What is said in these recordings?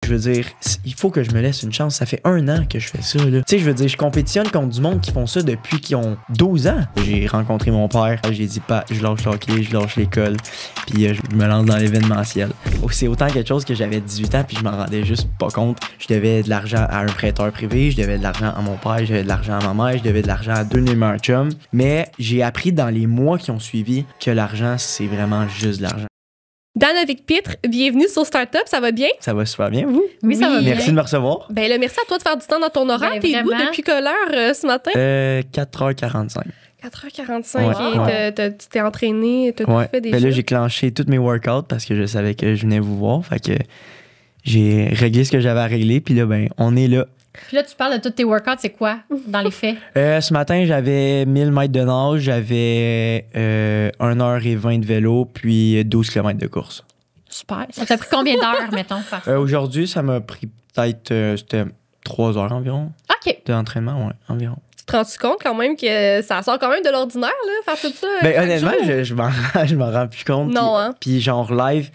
Je veux dire, il faut que je me laisse une chance. Ça fait 1 an que je fais ça, là. Tu sais, je veux dire, je compétitionne contre du monde qui font ça depuis qu'ils ont 12 ans. J'ai rencontré mon père. J'ai dit, pas, je lâche le hockey, je lâche l'école. Puis je me lance dans l'événementiel. C'est autant quelque chose que j'avais 18 ans, puis je m'en rendais juste pas compte. Je devais de l'argent à un prêteur privé, je devais de l'argent à mon père, je devais de l'argent à ma mère, je devais de l'argent à 2 de mes meilleurs chums. Mais j'ai appris dans les mois qui ont suivi que l'argent, c'est vraiment juste de l'argent. Danovic Pitre, bienvenue sur Startup, ça va bien? Ça va super bien, vous? Oui, ça va bien. Merci de me recevoir. Ben là, merci à toi de faire du temps dans ton horaire. Ben, T'es debout vraiment. depuis quelle heure ce matin? 4h45. 4h45. Ouais. Et tu t'es entraîné, t'as tout fait déjà. Ben là, j'ai clenché tous mes workouts parce que je savais que je venais vous voir. Fait que j'ai réglé ce que j'avais à régler. Puis là, ben, on est là. Puis là, tu parles de tous tes workouts, c'est quoi dans les faits? Ce matin, j'avais 1000 mètres de nage, j'avais 1h20 de vélo, puis 12 km de course. Super. Ça t'a pris combien d'heures, mettons, faire ça? Aujourd'hui, ça m'a pris peut-être c'était 3 heures environ OK. d'entraînement, ouais, environ. Tu te rends compte quand même que ça sort quand même de l'ordinaire, là, faire tout ça? Ben, chaque honnêtement, jour? je m'en rends plus compte. Non, hein? Puis genre live,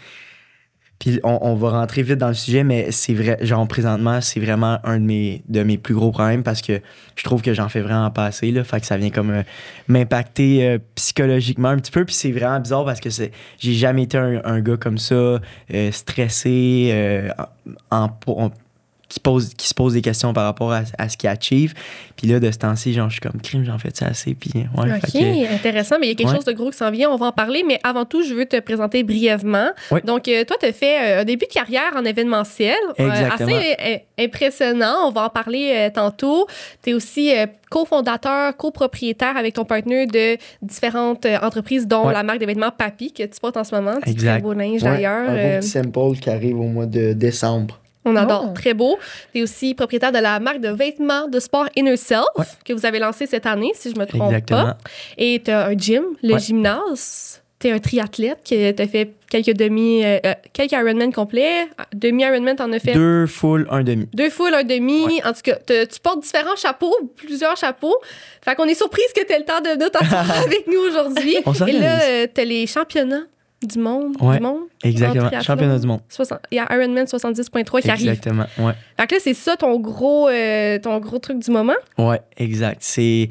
puis on va rentrer vite dans le sujet, mais c'est vrai, genre présentement, c'est vraiment un de mes plus gros problèmes parce que je trouve que j'en fais vraiment pas assez, là. Fait que ça vient comme m'impacter psychologiquement un petit peu. Puis c'est vraiment bizarre parce que j'ai jamais été un gars comme ça, stressé, qui se pose des questions par rapport à ce qu'il achieve. Puis là, de ce temps-ci, genre, je suis comme crime, j'en fais ça assez. Puis, ouais, OK, intéressant. Mais il y a quelque chose de gros qui s'en vient. On va en parler. Mais avant tout, je veux te présenter brièvement. Oui. Donc, toi, tu as fait un début de carrière en événementiel. Exactement. Assez impressionnant. On va en parler tantôt. Tu es aussi cofondateur, copropriétaire avec ton partenaire de différentes entreprises, dont la marque d'événements Papy, que tu portes en ce moment. Du très beau linge, d'ailleurs. Un beau petit sample qui arrive au mois de décembre. On adore, très beau. Tu es aussi propriétaire de la marque de vêtements de sport Inner Self que vous avez lancé cette année, si je me trompe pas. Et tu as un gym, le gymnase. Tu es un triathlète qui t'a fait quelques Ironman complets. Demi-Ironman, t'en as fait? 2 full, 1 demi. 2 full, 1 demi. Ouais. En tout cas, tu portes différents chapeaux, plusieurs chapeaux. Fait qu'on est surprise que tu aies le temps de t'asseoir avec nous aujourd'hui. Et là, tu as les championnats du monde. Exactement. Championnat du monde. Il y a Ironman 70.3 qui arrive. Exactement, ouais. Fait que là, c'est ça ton gros truc du moment? Ouais, exact. C'est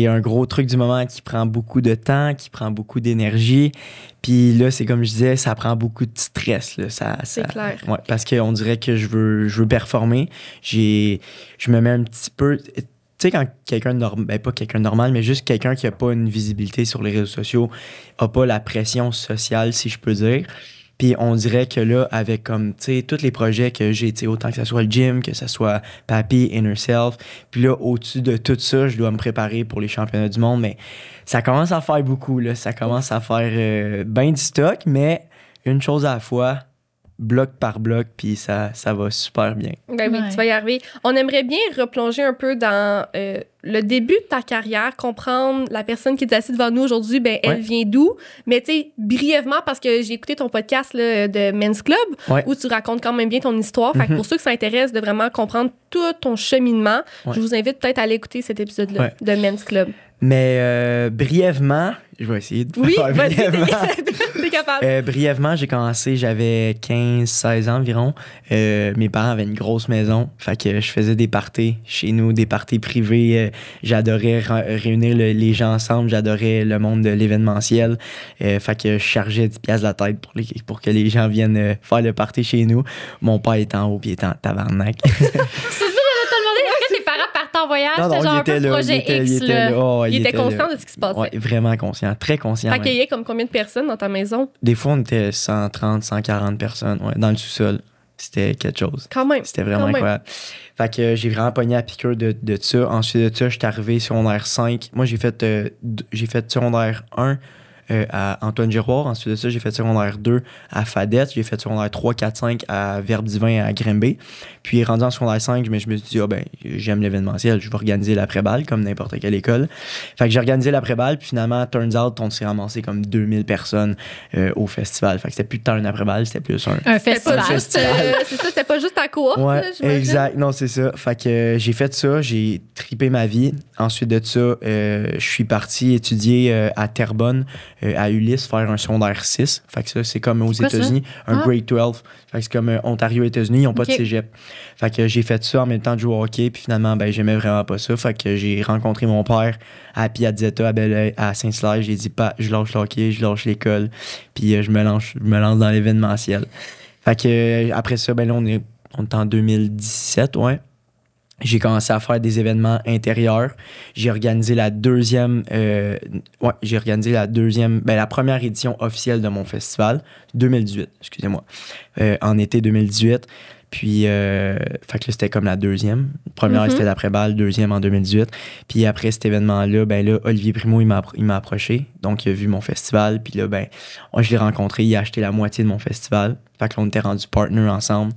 un gros truc du moment qui prend beaucoup de temps, qui prend beaucoup d'énergie. Puis là, c'est comme je disais, ça prend beaucoup de stress. Là. C'est clair. Ouais, parce qu'on dirait que je veux performer. Je me mets un petit peu... Tu sais, quand quelqu'un de normal, ben pas quelqu'un de normal, mais juste quelqu'un qui n'a pas une visibilité sur les réseaux sociaux, n'a pas la pression sociale, si je peux dire. Puis on dirait que là, avec comme, tu sais, tous les projets que j'ai, tu sais, autant que ce soit le gym, que ce soit Papy, Inner Self, puis là, au-dessus de tout ça, je dois me préparer pour les championnats du monde, mais ça commence à faire beaucoup, là. Ça commence à faire bien du stock, mais une chose à la fois, bloc par bloc, puis ça va super bien. Ben oui, tu vas y arriver. On aimerait bien replonger un peu dans le début de ta carrière, comprendre la personne qui est assise devant nous aujourd'hui, ben elle vient d'où? Mais tu sais, brièvement, parce que j'ai écouté ton podcast là, de Men's Club, où tu racontes quand même bien ton histoire. Fait que pour ceux que ça intéresse de vraiment comprendre tout ton cheminement, je vous invite peut-être à aller écouter cet épisode-là de Men's Club. Mais brièvement, je vais essayer de faire brièvement. T'es capable. Brièvement, j'ai commencé, j'avais 15-16 ans environ. Mes parents avaient une grosse maison. Fait que je faisais des parties chez nous, des parties privées. J'adorais réunir les gens ensemble. J'adorais le monde de l'événementiel. Fait que je chargeais 10$ de la tête pour que les gens viennent faire le party chez nous. Mon père était en haut puis il était en tabarnak. En voyage, non, genre il était un peu là, projet X. Il était conscient de ce qui se passait. Oui, vraiment conscient, très conscient. T'accueillais comme combien de personnes dans ta maison? Des fois, on était 130, 140 personnes dans le sous-sol. C'était quelque chose. Quand même. C'était vraiment incroyable. Fait que j'ai vraiment pogné la piqûre de ça. Ensuite de ça, je suis arrivé secondaire 5. Moi, j'ai fait secondaire 1 à Antoine Giroir. Ensuite de ça, j'ai fait secondaire 2 à Fadette. J'ai fait secondaire 3, 4, 5 à Verbe-Divin à Grimby. Puis rendu en secondaire 5, je me suis dit, j'aime l'événementiel, je vais organiser l'après-balle comme n'importe quelle école. Fait que j'ai organisé l'après-balle, puis finalement, turns out, on s'est ramassé comme 2000 personnes au festival. Fait que c'était plus tant un après-balle, c'était plus un festival. C'est ça, c'était pas juste ta cohorte. Ouais, là, exact. Non, c'est ça. Fait que j'ai fait ça, j'ai trippé ma vie. Ensuite de ça, je suis parti étudier à Terrebonne à Ulysse faire un secondaire 6. Fait que ça, c'est comme aux États-Unis, un grade 12. Fait que c'est comme Ontario, États-Unis, ils n'ont pas de cégep. Fait que j'ai fait ça en même temps de jouer au hockey, puis finalement, ben, j'aimais vraiment pas ça. Fait que j'ai rencontré mon père à Piazzetta, à Saint-Hilaire. J'ai dit, je lâche le hockey, je lâche l'école, puis je me lance dans l'événementiel. Fait que après ça, ben là, on est en 2017, ouais. J'ai commencé à faire des événements intérieurs. J'ai organisé la première édition officielle de mon festival, 2018, excusez-moi, en été 2018. Puis, fait que là, c'était comme la deuxième. Première, c'était l'après-balle, deuxième en 2018. Puis après cet événement-là, ben là, Olivier Primo, il m'a approché. Donc, il a vu mon festival. Puis là, ben, je l'ai rencontré. Il a acheté la moitié de mon festival. Fait que là, on était rendus partners ensemble.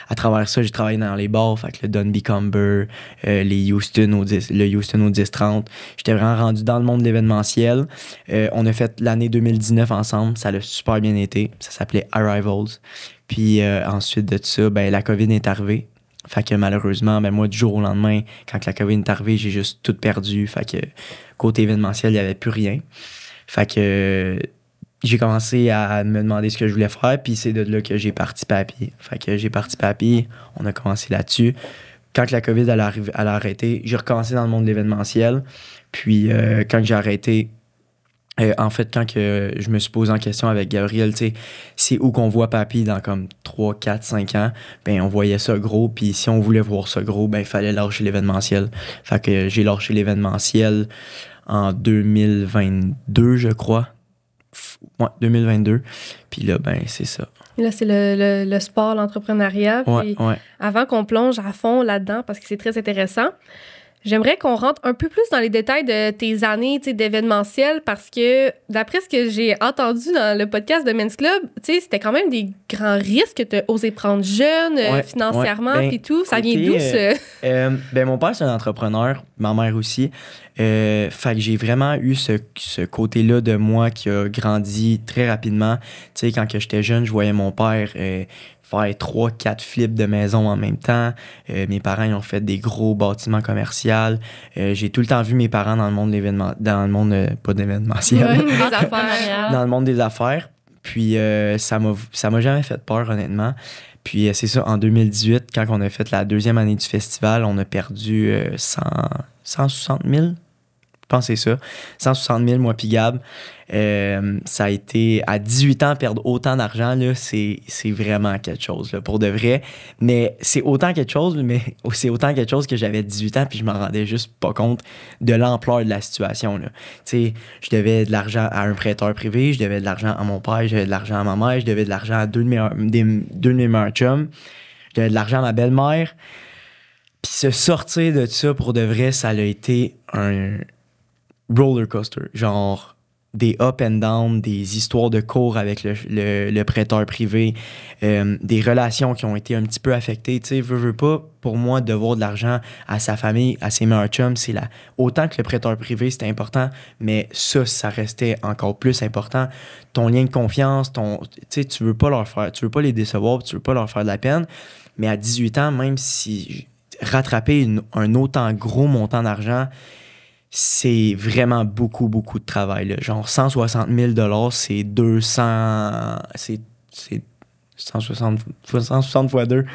À travers ça, j'ai travaillé dans les bars. Fait que le Dunby Cumber, le Houston au 10-30. J'étais vraiment rendu dans le monde de l'événementiel. On a fait l'année 2019 ensemble. Ça a super bien été. Ça s'appelait Arrivals. Puis ensuite de ça, ben, la COVID est arrivée. Fait que malheureusement, ben, moi, du jour au lendemain, quand la COVID est arrivée, j'ai juste tout perdu. Fait que côté événementiel, il n'y avait plus rien. Fait que j'ai commencé à me demander ce que je voulais faire. Puis c'est de là que j'ai parti papier. Fait que j'ai parti papier. On a commencé là-dessus. Quand la COVID elle a arrêté, j'ai recommencé dans le monde de l'événementiel. Puis quand j'ai arrêté, en fait, quand que je me suis posé en question avec Gabriel, tu sais, c'est où qu'on voit Papy dans comme 3, 4, 5 ans, ben on voyait ça gros, puis si on voulait voir ça gros, ben il fallait lâcher l'événementiel. Fait que j'ai lâché l'événementiel en 2022, je crois. Ouais, 2022. Puis là, ben c'est ça. Et là, c'est le sport, l'entrepreneuriat. Ouais, puis avant qu'on plonge à fond là-dedans, parce que c'est très intéressant, j'aimerais qu'on rentre un peu plus dans les détails de tes années d'événementiel parce que, d'après ce que j'ai entendu dans le podcast de Men's Club, c'était quand même des grands risques que tu as osé prendre jeune, financièrement, puis tout. Ça vient d'où, ça? Ben, mon père, c'est un entrepreneur, ma mère aussi. Fait que j'ai vraiment eu ce côté-là de moi qui a grandi très rapidement. Tu sais, quand que j'étais jeune, je voyais mon père faire 3-4 flips de maison en même temps. Mes parents, ils ont fait des gros bâtiments commerciaux. J'ai tout le temps vu mes parents dans le monde de l'événement, dans le monde, pas d'événementiel. Des affaires. Dans le monde des affaires. Puis ça m'a jamais fait peur, honnêtement. Puis c'est ça, en 2018, quand on a fait la deuxième année du festival, on a perdu 160 000. Je pense que c'est ça. 160 000, moi puis Gab. Ça a été... À 18 ans, perdre autant d'argent, là, c'est vraiment quelque chose, là, pour de vrai. Mais c'est autant quelque chose, mais c'est autant quelque chose que j'avais 18 ans puis je m'en rendais juste pas compte de l'ampleur de la situation, là. Tu sais, je devais de l'argent à un prêteur privé, je devais de l'argent à mon père, je devais de l'argent à ma mère, je devais de l'argent à deux de mes meilleurs chums, je devais de l'argent à ma belle-mère. Puis se sortir de ça, pour de vrai, ça a été un roller coaster, genre des up and down, des histoires de cours avec le prêteur privé, des relations qui ont été un petit peu affectées. Tu sais, veux pas, pour moi, devoir de l'argent à sa famille, à ses meilleurs chums, autant que le prêteur privé, c'était important, mais ça restait encore plus important. Ton lien de confiance, tu sais, tu veux pas les décevoir, tu veux pas leur faire de la peine, mais à 18 ans, même si rattraper un autant gros montant d'argent, c'est vraiment beaucoup, beaucoup de travail, là. Genre 160 000 $, c'est 200... C'est 160 fois 2.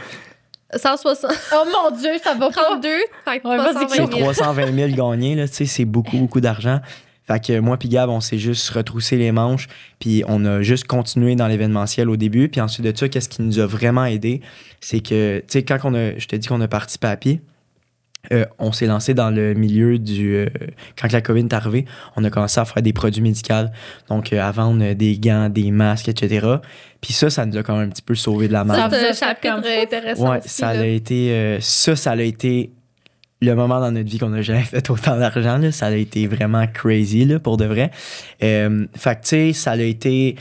160. Oh mon Dieu, ça va pas. 32. Fait que 320 000. C'est 320 000 gagnés, là. Tu sais, c'est beaucoup, beaucoup d'argent. Fait que moi puis Gab, on s'est juste retroussé les manches, puis on a juste continué dans l'événementiel au début. Puis ensuite de ça, qu'est-ce qui nous a vraiment aidé, c'est que, tu sais, quand je te dis qu'on a participé à pied, on s'est lancé dans le milieu quand la COVID est arrivée, on a commencé à faire des produits médicaux, donc à vendre des gants, des masques, etc. Puis ça nous a quand même un petit peu sauvé de la merde. C'est un chapitre intéressant. Ouais, aussi, ça a été le moment dans notre vie qu'on n'a jamais fait autant d'argent, là. Ça a été vraiment crazy, là, pour de vrai. Fait que, tu sais, ça a été...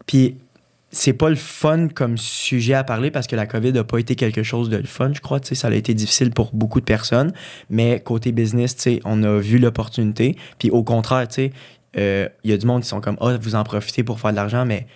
Puis c'est pas le fun comme sujet à parler parce que la COVID n'a pas été quelque chose de le fun, je crois. Tu sais, ça a été difficile pour beaucoup de personnes. Mais côté business, tu sais, on a vu l'opportunité. Puis au contraire, tu sais, il y a du monde qui sont comme « Ah, vous en profitez pour faire de l'argent », mais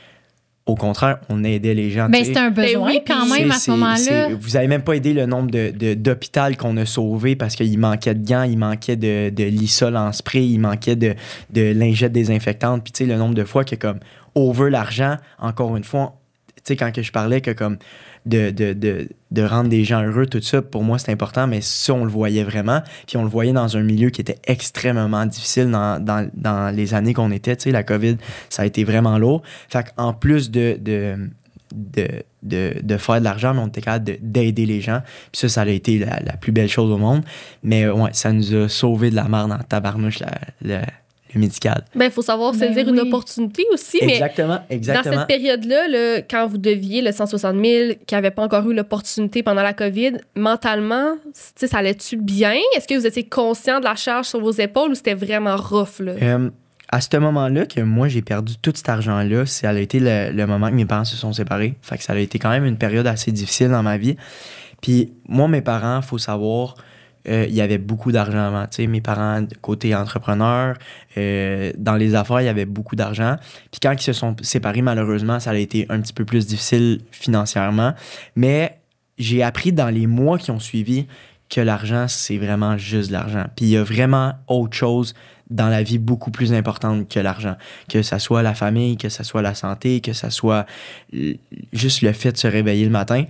Au contraire, on aidait les gens. Ben, c'était un besoin oui, quand même à ce moment-là. Vous n'avez même pas aidé le nombre d'hôpitaux qu'on a sauvés parce qu'il manquait de gants, il manquait de Lysol en spray, il manquait de lingettes désinfectantes. Puis, tu sais, le nombre de fois que, comme, over l'argent, encore une fois, tu sais, quand que je parlais que, comme, de rendre des gens heureux, tout ça, pour moi, c'est important, mais ça, on le voyait vraiment. Puis on le voyait dans un milieu qui était extrêmement difficile dans les années qu'on était. Tu sais, la COVID, ça a été vraiment lourd. Fait qu'en plus de faire de l'argent, mais on était capable d'aider les gens. Puis ça a été la plus belle chose au monde. Mais ouais, ça nous a sauvé de la merde en tabarnouche, le médical. Ben, il faut savoir saisir une opportunité aussi. Exactement. Dans cette période-là, là, quand vous deviez le 160 000, qui n'avait pas encore eu l'opportunité pendant la COVID, mentalement, ça allait-tu bien? Est-ce que vous étiez conscient de la charge sur vos épaules ou c'était vraiment rough? Là? À ce moment-là, que moi, j'ai perdu tout cet argent-là, ça a été le moment que mes parents se sont séparés. Fait que ça a été quand même une période assez difficile dans ma vie. Puis moi, mes parents, il faut savoir... il y avait beaucoup d'argent avant. Tu sais, mes parents, côté entrepreneur, dans les affaires, il y avait beaucoup d'argent. Puis quand ils se sont séparés, malheureusement, ça a été un petit peu plus difficile financièrement. Mais j'ai appris dans les mois qui ont suivi que l'argent, c'est vraiment juste de l'argent. Puis il y a vraiment autre chose dans la vie beaucoup plus importante que l'argent. Que ça soit la famille, que ça soit la santé, que ça soit juste le fait de se réveiller le matin.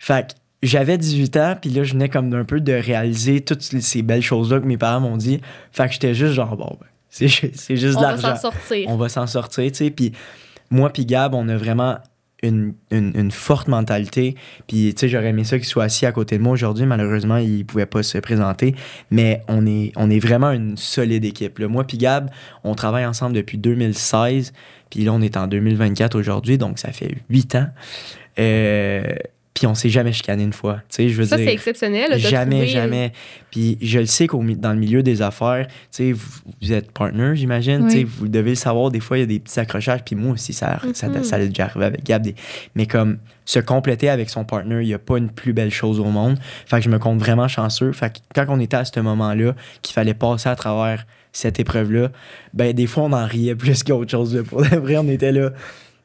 Fait que j'avais 18 ans, puis là, je venais comme d'un peu de réaliser toutes ces belles choses-là que mes parents m'ont dit. Fait que j'étais juste genre, bon, ben, c'est juste de l'argent. On va s'en sortir. On va s'en sortir, tu sais. Puis moi puis Gab, on a vraiment une forte mentalité. Puis, tu sais, j'aurais aimé ça qu'il soit assis à côté de moi aujourd'hui. Malheureusement, il pouvait pas se présenter. Mais on est vraiment une solide équipe. Là. Moi puis Gab, on travaille ensemble depuis 2016. Puis là, on est en 2024 aujourd'hui, donc ça fait 8 ans. Puis on s'est jamais chicané une fois. Tu sais, je veux dire, c'est exceptionnel. Jamais. Puis je le sais dans le milieu des affaires, tu sais, vous êtes partner, j'imagine. Oui. Tu sais, vous devez le savoir, des fois, il y a des petits accrochages. Puis moi aussi, ça allait déjà arriver avec Gab. Mais comme se compléter avec son partner, il n'y a pas une plus belle chose au monde. Fait que je me compte vraiment chanceux. Fait que quand on était à ce moment-là, qu'il fallait passer à travers cette épreuve-là, ben des fois, on en riait plus qu'autre chose. Là. Pour de vrai, on était là.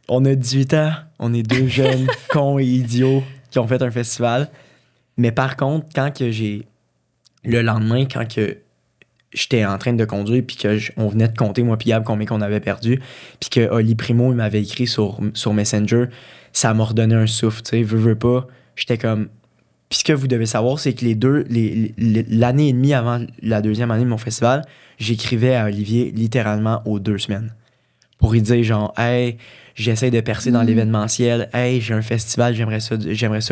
On a 18 ans, on est deux jeunes cons et idiots qui ont fait un festival. Mais par contre, le lendemain, quand que j'étais en train de conduire, puis on venait de compter, moi puis Gab, combien qu'on avait perdu, puis que Oli Primo, il m'avait écrit sur Messenger, ça m'a redonné un souffle, tu sais, veux pas. J'étais comme... Puis ce que vous devez savoir, c'est que l'année et demie avant la deuxième année de mon festival, j'écrivais à Olivier littéralement aux 2 semaines. Pour lui dire genre, hey, j'essaie de percer dans l'événementiel, hey, j'ai un festival, j'aimerais ça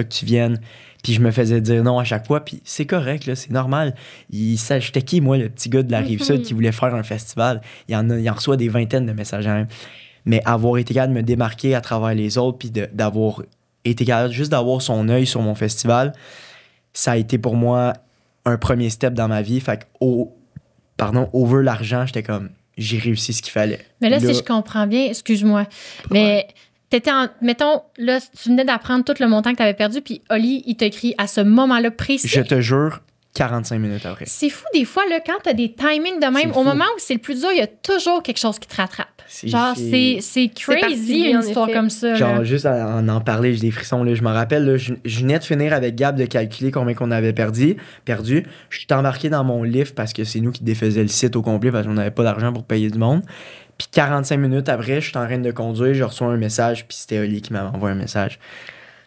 que tu viennes. Puis je me faisais dire non à chaque fois, puis c'est correct, là, c'est normal. J'étais qui, moi, le petit gars de la Rive-Sud qui voulait faire un festival? Il en reçoit des vingtaines de messages à même. Mais avoir été capable de me démarquer à travers les autres, puis d'avoir été capable juste d'avoir son œil sur mon festival, ça a été pour moi un premier step dans ma vie. Fait que, over l'argent, j'étais comme... J'ai réussi ce qu'il fallait. Mais là, si je comprends bien, excuse-moi, mais mettons, là, tu venais d'apprendre tout le montant que tu avais perdu, puis Oli, il t'a écrit à ce moment-là précis. Je te jure, 45 minutes après. C'est fou, des fois, là, quand tu as des timings de même, au moment où c'est le plus dur, il y a toujours quelque chose qui te rattrape. C'est crazy, une histoire comme ça. Genre, là. juste en parler, j'ai des frissons. Là. Je me rappelle, là, je venais de finir avec Gab de calculer combien qu'on avait perdu. Je suis embarqué dans mon lift parce que c'est nous qui défaisions le site au complet parce qu'on n'avait pas d'argent pour payer du monde. Puis 45 minutes après, je suis en train de conduire, je reçois un message, puis c'était Oli qui m'avait envoyé un message.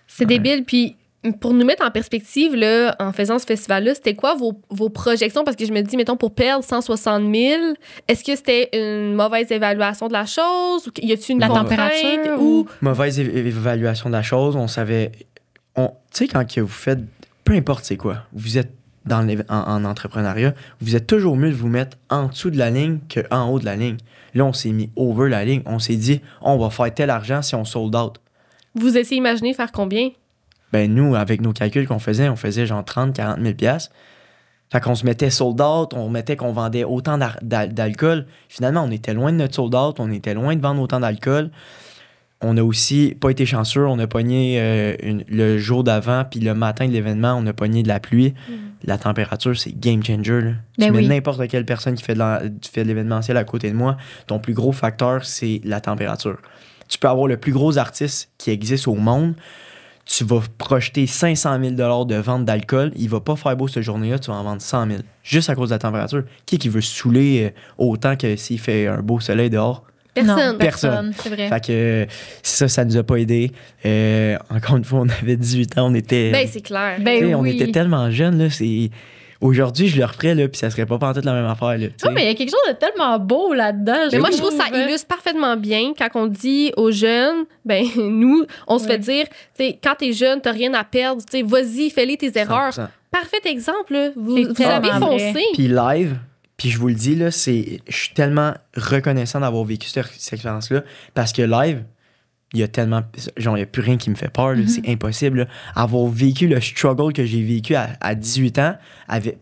C'est débile, puis... Pour nous mettre en perspective, là, en faisant ce festival-là, c'était quoi vos projections? Parce que je me dis, mettons, pour perdre 160 000, est-ce que c'était une mauvaise évaluation de la chose? Ou y a-t-il une température? Ou... Mauvaise évaluation de la chose. On savait... Tu sais, quand que vous faites... Peu importe c'est quoi. Vous êtes en entrepreneuriat, vous êtes toujours mieux de vous mettre en dessous de la ligne qu'en haut de la ligne. Là, on s'est mis over la ligne. On s'est dit, on va faire tel argent si on sold out. Vous essayez d'imaginer faire combien? Ben nous, avec nos calculs qu'on faisait, on faisait genre 30-40 000 $. Fait qu'on se mettait sold out, on mettait qu'on vendait autant d'alcool. Finalement, on était loin de notre sold out, on était loin de vendre autant d'alcool. On a aussi pas été chanceux, on a pogné le jour d'avant, puis le matin de l'événement, on a pogné de la pluie. La température, c'est game changer. Là. Tu mets n'importe quelle personne qui fait de l'événementiel à côté de moi, ton plus gros facteur, c'est la température. tu peux avoir le plus gros artiste qui existe au monde, tu vas projeter 500 000 $ de vente d'alcool, il va pas faire beau cette journée-là, tu vas en vendre 100 000, juste à cause de la température. Qui veut saouler autant que s'il fait un beau soleil dehors? Personne. Personne. C'est vrai. Fait que ça nous a pas aidé. Encore une fois, on avait 18 ans, on était... Ben, c'est clair. Ben On oui. était tellement jeunes, là, Aujourd'hui, je le referais, là, puis ça serait pas pantoute la même affaire, là, Oh, mais il y a quelque chose de tellement beau là-dedans. Mais moi, je trouve que ça illustre parfaitement bien quand on dit aux jeunes, ben nous, on se fait dire, tu sais, quand t'es jeune, t'as rien à perdre, tu sais, vas-y, fais-les tes erreurs. 100%. Parfait exemple, là. Vous C'est avez tellement foncé. vrai. Puis live, puis je vous le dis, là, je suis tellement reconnaissant d'avoir vécu cette expérience-là, parce que live, il y a tellement... Genre, il n'y a plus rien qui me fait peur, là, c'est impossible. Là. Avoir vécu le struggle que j'ai vécu à 18 ans,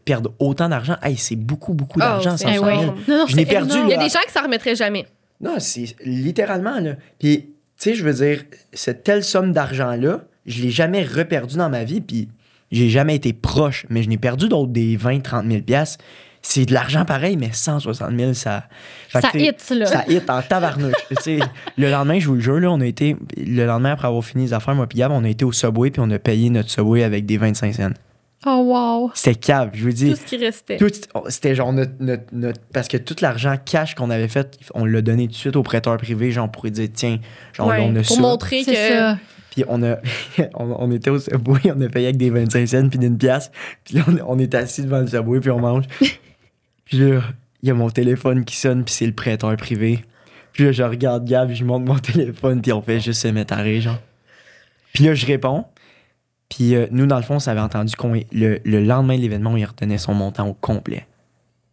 perdre autant d'argent, hey, c'est beaucoup d'argent, c'est 160 000. énorme. Non, Je l'ai c'est perdu, énorme. Il y a là. des gens qui s'en remettraient jamais. Non, c'est littéralement, là. Puis, tu sais, je veux dire, cette telle somme d'argent-là, je l'ai jamais reperdu dans ma vie, puis j'ai jamais été proche, mais je n'ai perdu d'autres des 20-30 000 $. C'est de l'argent pareil, mais 160 000, ça... Fait Ça que, tu sais, hit, là. Ça hit en tabarnouche. Tu sais, le lendemain, je vous le jure, là, le lendemain, après avoir fini les affaires, moi puis Gab, on a été au Subway, puis on a payé notre Subway avec des 25 cents. Oh, wow. C'était cave, je vous dis. Tout ce qui restait. C'était genre notre... Parce que tout l'argent cash qu'on avait fait, on l'a donné tout de suite au prêteur privé, genre pour lui dire, tiens, genre Ouais, là, on a pour ça. montrer C'est que... ça. Puis on était au Subway, on a payé avec des 25 cents puis d'une pièce. Puis là, on est assis devant le Subway, puis on mange. Puis là, il y a mon téléphone qui sonne, puis c'est le prêteur privé. Puis là, je regarde Gab, je monte mon téléphone, puis on fait juste se mettre à rire, genre. Puis là, je réponds. Puis nous, dans le fond, on s'avait entendu le lendemain de l'événement, il retenait son montant au complet.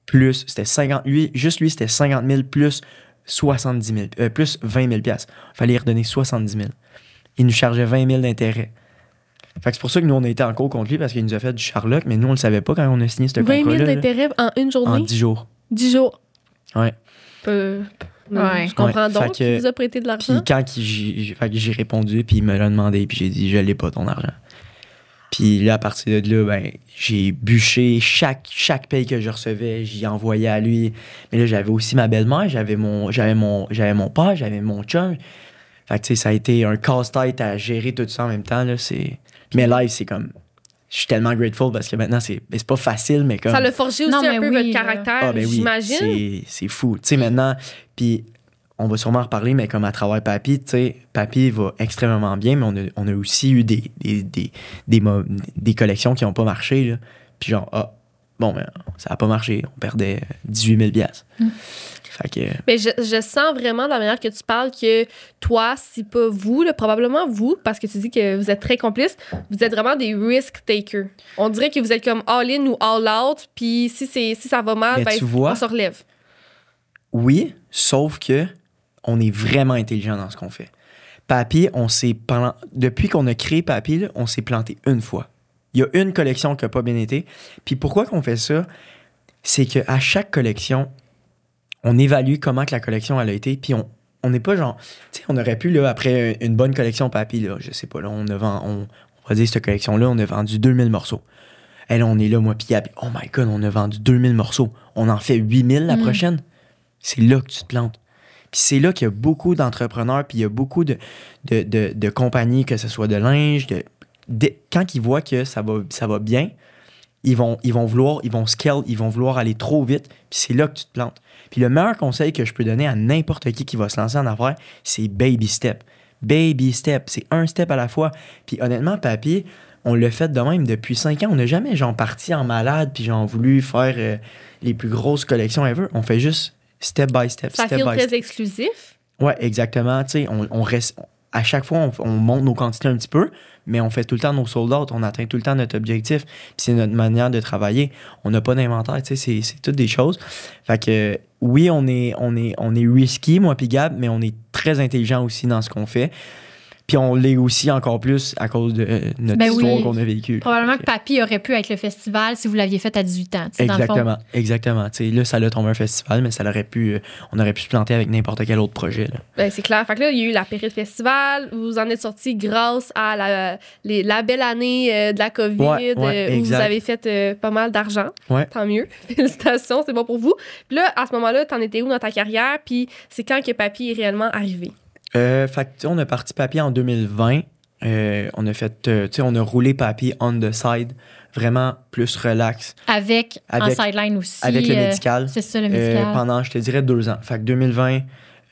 Plus, c'était 50... Juste lui, c'était 50 000 plus 70 000... plus 20 000 $. Il fallait y redonner 70 000. Il nous chargeait 20 000 d'intérêt. Fait que c'est pour ça que nous, on a été en cours contre lui parce qu'il nous a fait du Sherlock, mais nous, on le savait pas quand on a signé ce 20 contrat-là. 000 là. d'intérêt en une journée. En 10 jours. 10 jours. Ouais. Ouais. Je comprends Ouais. donc Fait que- qu'il vous a prêté de Puis l'argent. quand fait que j'ai répondu, puis il me l'a demandé, puis j'ai dit, je l'ai pas ton argent. Puis là, à partir de là, ben, j'ai bûché chaque paye que je recevais, j'y envoyais à lui. Mais là, j'avais aussi ma belle-mère, j'avais mon père, j'avais mon chum. Fait que, tu sais, ça a été un casse-tête à gérer tout ça en même temps, là. Mais live, c'est comme... Je suis tellement grateful parce que maintenant, c'est pas facile, mais comme... Ça l'a forgé aussi Non, un mais peu oui, votre là. caractère, Ah, ben oui, j'imagine. c'est fou. Tu sais, maintenant, puis on va sûrement en reparler, mais comme à travers Papy, tu sais, Papy va extrêmement bien, mais on a aussi eu des collections qui n'ont pas marché, là. Puis genre, bon, ben, ça n'a pas marché. On perdait 18 000 $. Fait que... Mais je sens vraiment de la manière que tu parles que toi, si pas vous, là, probablement vous, parce que tu dis que vous êtes très complices, vous êtes vraiment des risk takers. On dirait que vous êtes comme all in ou all out, puis si ça va mal, Mais ben, tu vois- on se relève. Oui, sauf que on est vraiment intelligent dans ce qu'on fait. Papy, depuis qu'on a créé Papy, là, on s'est planté une fois. Il y a une collection qui n'a pas bien été. Puis pourquoi qu'on fait ça? C'est qu'à chaque collection, on évalue comment que la collection elle a été, puis on n'est pas genre... Tu sais, on aurait pu, là, après une bonne collection Papy, là, je sais pas, là, on va dire cette collection-là, on a vendu 2000 morceaux. Et là, on est là, moi, puis Gab, oh my God, on a vendu 2000 morceaux. On en fait 8000 la prochaine. C'est là que tu te plantes. Puis c'est là qu'il y a beaucoup d'entrepreneurs, puis il y a beaucoup de compagnies, que ce soit de linge. Quand ils voient que ça va bien, ils vont scale, ils vont vouloir aller trop vite, puis c'est là que tu te plantes. Puis le meilleur conseil que je peux donner à n'importe qui va se lancer en affaires, c'est baby step. Baby step, c'est un step à la fois. Puis honnêtement, Papy, on l'a fait de même depuis 5 ans. On n'a jamais genre parti en malade, puis genre voulu faire les plus grosses collections ever. On fait juste step by step, Ça step feel by très step. exclusif. Ouais, exactement. Tu sais, on reste... À chaque fois, on monte nos quantités un petit peu, mais on fait tout le temps nos sold out, on atteint tout le temps notre objectif. Puis c'est notre manière de travailler. On n'a pas d'inventaire, tu sais, c'est toutes des choses. Fait que oui, on est risky, moi puis Gab, mais on est très intelligent aussi dans ce qu'on fait. Puis on l'est aussi encore plus à cause de notre Ben histoire oui. qu'on a vécue. Probablement que Papy aurait pu être le festival si vous l'aviez fait à 18 ans. tu sais, dans le fond. Exactement. Tu sais, là, ça a tombé un festival, mais on aurait pu se planter avec n'importe quel autre projet. Là. Ben, c'est clair. Fait que là, il y a eu la période festival. Vous en êtes sorti grâce à la belle année de la COVID, Ouais, où vous exact. avez fait pas mal d'argent. Ouais. Tant mieux. Félicitations, c'est bon pour vous. Puis là, à ce moment-là, t'en étais où dans ta carrière? Puis c'est quand que Papy est réellement arrivé? Fait que, on a parti Papi en 2020. On a fait, on a roulé Papi on the side, vraiment plus relax. Avec en sideline aussi. Avec le médical. C'est ça, le médical. Pendant, je te dirais, 2 ans. Fait que 2020,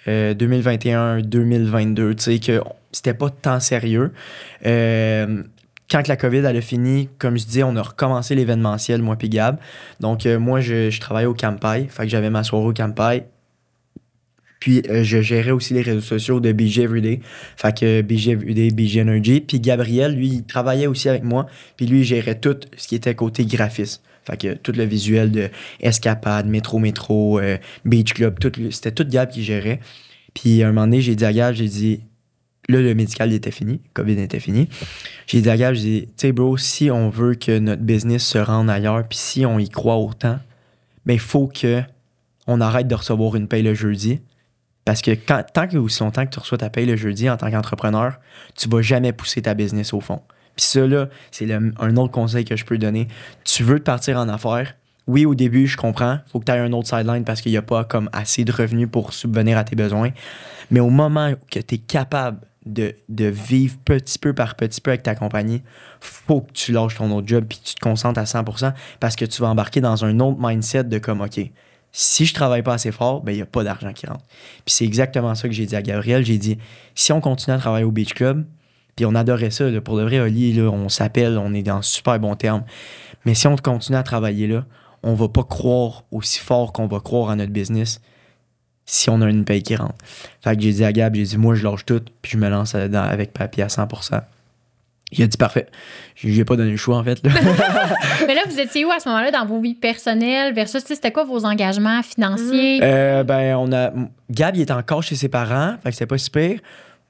2021, 2022, tu sais, que c'était pas tant sérieux. Quand la COVID elle a fini, comme je disais, on a recommencé l'événementiel, moi puis Gab. Donc, moi, je travaillais au Campai. Fait que j'avais ma soirée au Campai. Puis, je gérais aussi les réseaux sociaux de BG Everyday. Fait que BG Everyday, BG Energy. Puis, Gabriel, lui, il travaillait aussi avec moi. Puis, lui, il gérait tout ce qui était côté graphisme. Fait que tout le visuel de Escapade, Métro, Beach Club, c'était tout Gab qui gérait. Puis, à un moment donné, j'ai dit à Gab, là, le médical il était fini, COVID était fini. J'ai dit à Gab, tu sais, bro, si on veut que notre business se rende ailleurs, puis si on y croit autant, ben, il faut qu'on arrête de recevoir une paye le jeudi. Parce que tant que aussi longtemps que tu reçois ta paye le jeudi en tant qu'entrepreneur, tu vas jamais pousser ta business au fond. Puis ça, là, c'est un autre conseil que je peux donner. Tu veux te partir en affaires. Oui, au début, je comprends. Il faut que tu aies un autre sideline parce qu'il n'y a pas comme assez de revenus pour subvenir à tes besoins. Mais au moment que tu es capable de vivre petit peu par petit peu avec ta compagnie, faut que tu lâches ton autre job puis tu te concentres à 100% parce que tu vas embarquer dans un autre mindset de comme, OK, si je travaille pas assez fort, ben il n'y a pas d'argent qui rentre. Puis c'est exactement ça que j'ai dit à Gabriel. J'ai dit, si on continue à travailler au Beach Club, puis on adorait ça, là, pour de vrai, Oli, là, on s'appelle, on est dans super bons termes. Mais si on continue à travailler là, on va pas croire aussi fort qu'on va croire à notre business si on a une paye qui rentre. Fait que j'ai dit à Gab, moi, je lâche tout, puis je me lance avec Papi à 100%. Il a dit parfait. Je lui ai pas donné le choix, en fait. Là. Mais là, vous étiez où à ce moment-là dans vos vies personnelles versus, c'était quoi vos engagements financiers? Gab, il était encore chez ses parents, fait que c'était pas super.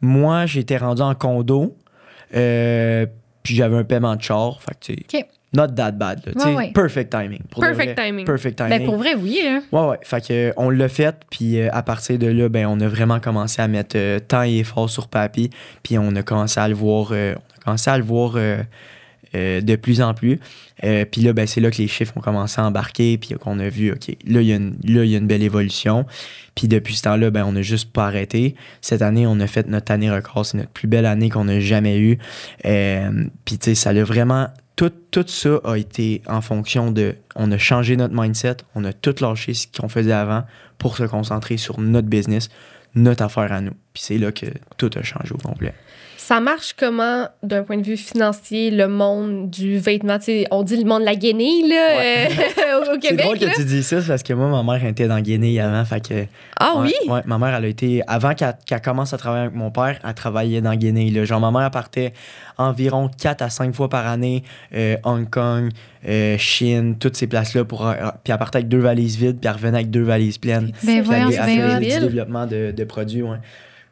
Moi, j'étais rendu en condo, puis j'avais un paiement de char, fait que tu sais, not that bad. Là, ouais. Perfect timing. Perfect timing. Ben, pour vrai, oui. Hein? Ouais. Fait que on l'a fait, puis à partir de là, ben, on a vraiment commencé à mettre temps et effort sur Papi, puis on a commencé à le voir, de plus en plus. Puis là, ben, c'est là que les chiffres ont commencé à embarquer, puis qu'on a vu, OK, là, il y a une belle évolution. Puis depuis ce temps-là, ben, on n'a juste pas arrêté. Cette année, on a fait notre année record. C'est notre plus belle année qu'on a jamais eue. Puis, tu sais, ça l'a vraiment... Tout ça a été en fonction de... On a changé notre mindset, on a tout lâché ce qu'on faisait avant pour se concentrer sur notre business, notre affaire à nous. Puis c'est là que tout a changé au complet. Ça marche comment, d'un point de vue financier, le monde du vêtement? T'sais, on dit le monde de la guenille, là, ouais. Au Québec. C'est drôle que tu dis ça, parce que moi, ma mère était dans guenille avant, fait que... Ah oui? Ouais, ma mère, elle a été... Avant qu'elle commence à travailler avec mon père, elle travaillait dans guenille, là. Genre, ma mère, elle partait environ 4 à 5 fois par année, Hong Kong, Chine, toutes ces places-là, puis elle partait avec 2 valises vides, puis elle revenait avec 2 valises pleines. Ben voyons, elle faisait du développement de produits, ouais.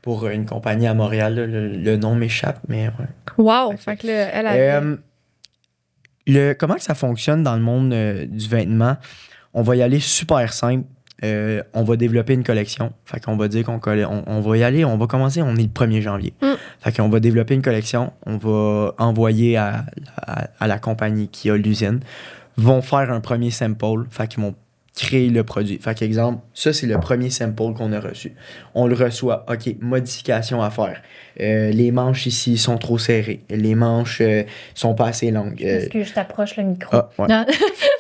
Pour une compagnie à Montréal. Là, le nom m'échappe, mais ouais. Wow! Fait que là, elle a... Comment que ça fonctionne dans le monde du vêtement? On va y aller super simple. On va développer une collection. Fait qu'on va dire on va y aller, on va commencer, on est le 1er janvier. Fait qu'on va développer une collection, on va envoyer à la compagnie qui a l'usine, vont faire un premier sample, fait qu'ils vont créer le produit. Fait qu'exemple, ça, c'est le premier sample qu'on a reçu. On le reçoit. OK, modification à faire. Les manches ici sont trop serrées. Les manches sont pas assez longues. Est-ce que je t'approche le micro? Ah, ouais. Non.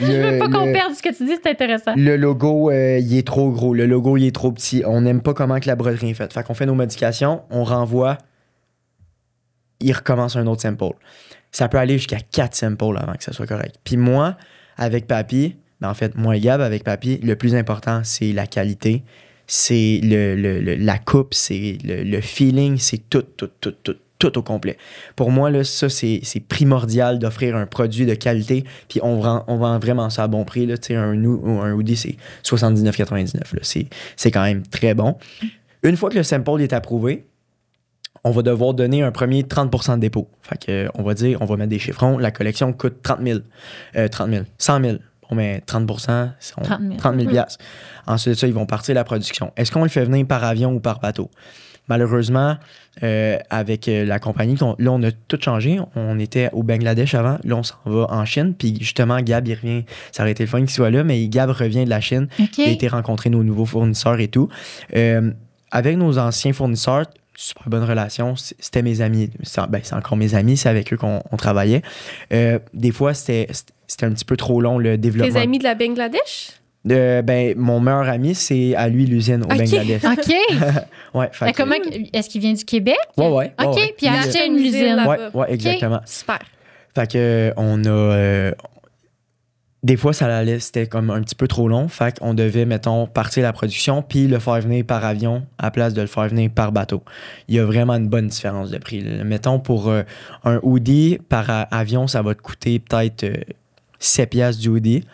Je veux pas qu'on perde ce que tu dis, c'est intéressant. Le logo, il est trop gros. Le logo, il est trop petit. On n'aime pas comment que la broderie est faite. Fait qu'on fait nos modifications, on renvoie, il recommence un autre sample. Ça peut aller jusqu'à 4 samples avant que ça soit correct. Puis moi, avec Papi, en fait, moi et Gab, avec Papi, le plus important, c'est la qualité, c'est la coupe, c'est le feeling, c'est tout au complet. Pour moi, là, ça, c'est primordial d'offrir un produit de qualité, puis on vend vraiment ça à bon prix. Là, un hoodie, c'est 79,99. C'est quand même très bon. Une fois que le sample est approuvé, on va devoir donner un premier 30% de dépôt. Fait que, on va dire, on va mettre des chiffrons, la collection coûte 100 000. 100 000. On met 30%, 30 000 $. Ensuite de ça, ils vont partir la production. Est-ce qu'on le fait venir par avion ou par bateau? Malheureusement, avec la compagnie, là, on a tout changé. On était au Bangladesh avant. Là, on s'en va en Chine. Puis justement, Gab, il revient. Ça aurait été le fun qu'il soit là, mais Gab revient de la Chine. Okay. Il a été rencontrer nos nouveaux fournisseurs et tout. Avec nos anciens fournisseurs, super bonne relation. C'était mes amis. C'est encore mes amis, c'est avec eux qu'on travaillait. Des fois, c'était un petit peu trop long, le développement. Tes amis de la Bangladesh? Mon meilleur ami, c'est à lui l'usine au Bangladesh. OK. Ouais, Mais comment, est-ce qu'il vient du Québec? Ouais. OK, ouais. puis il a acheté une usine. Ouais, exactement. Super. Fait que on a... des fois, ça allait, c'était comme un petit peu trop long. Fait qu'on devait, mettons, partir la production puis le faire venir par avion à la place de le faire venir par bateau. Il y a vraiment une bonne différence de prix. Là. Mettons, pour un hoodie, par avion, ça va te coûter peut-être 7 piastres du hoodie.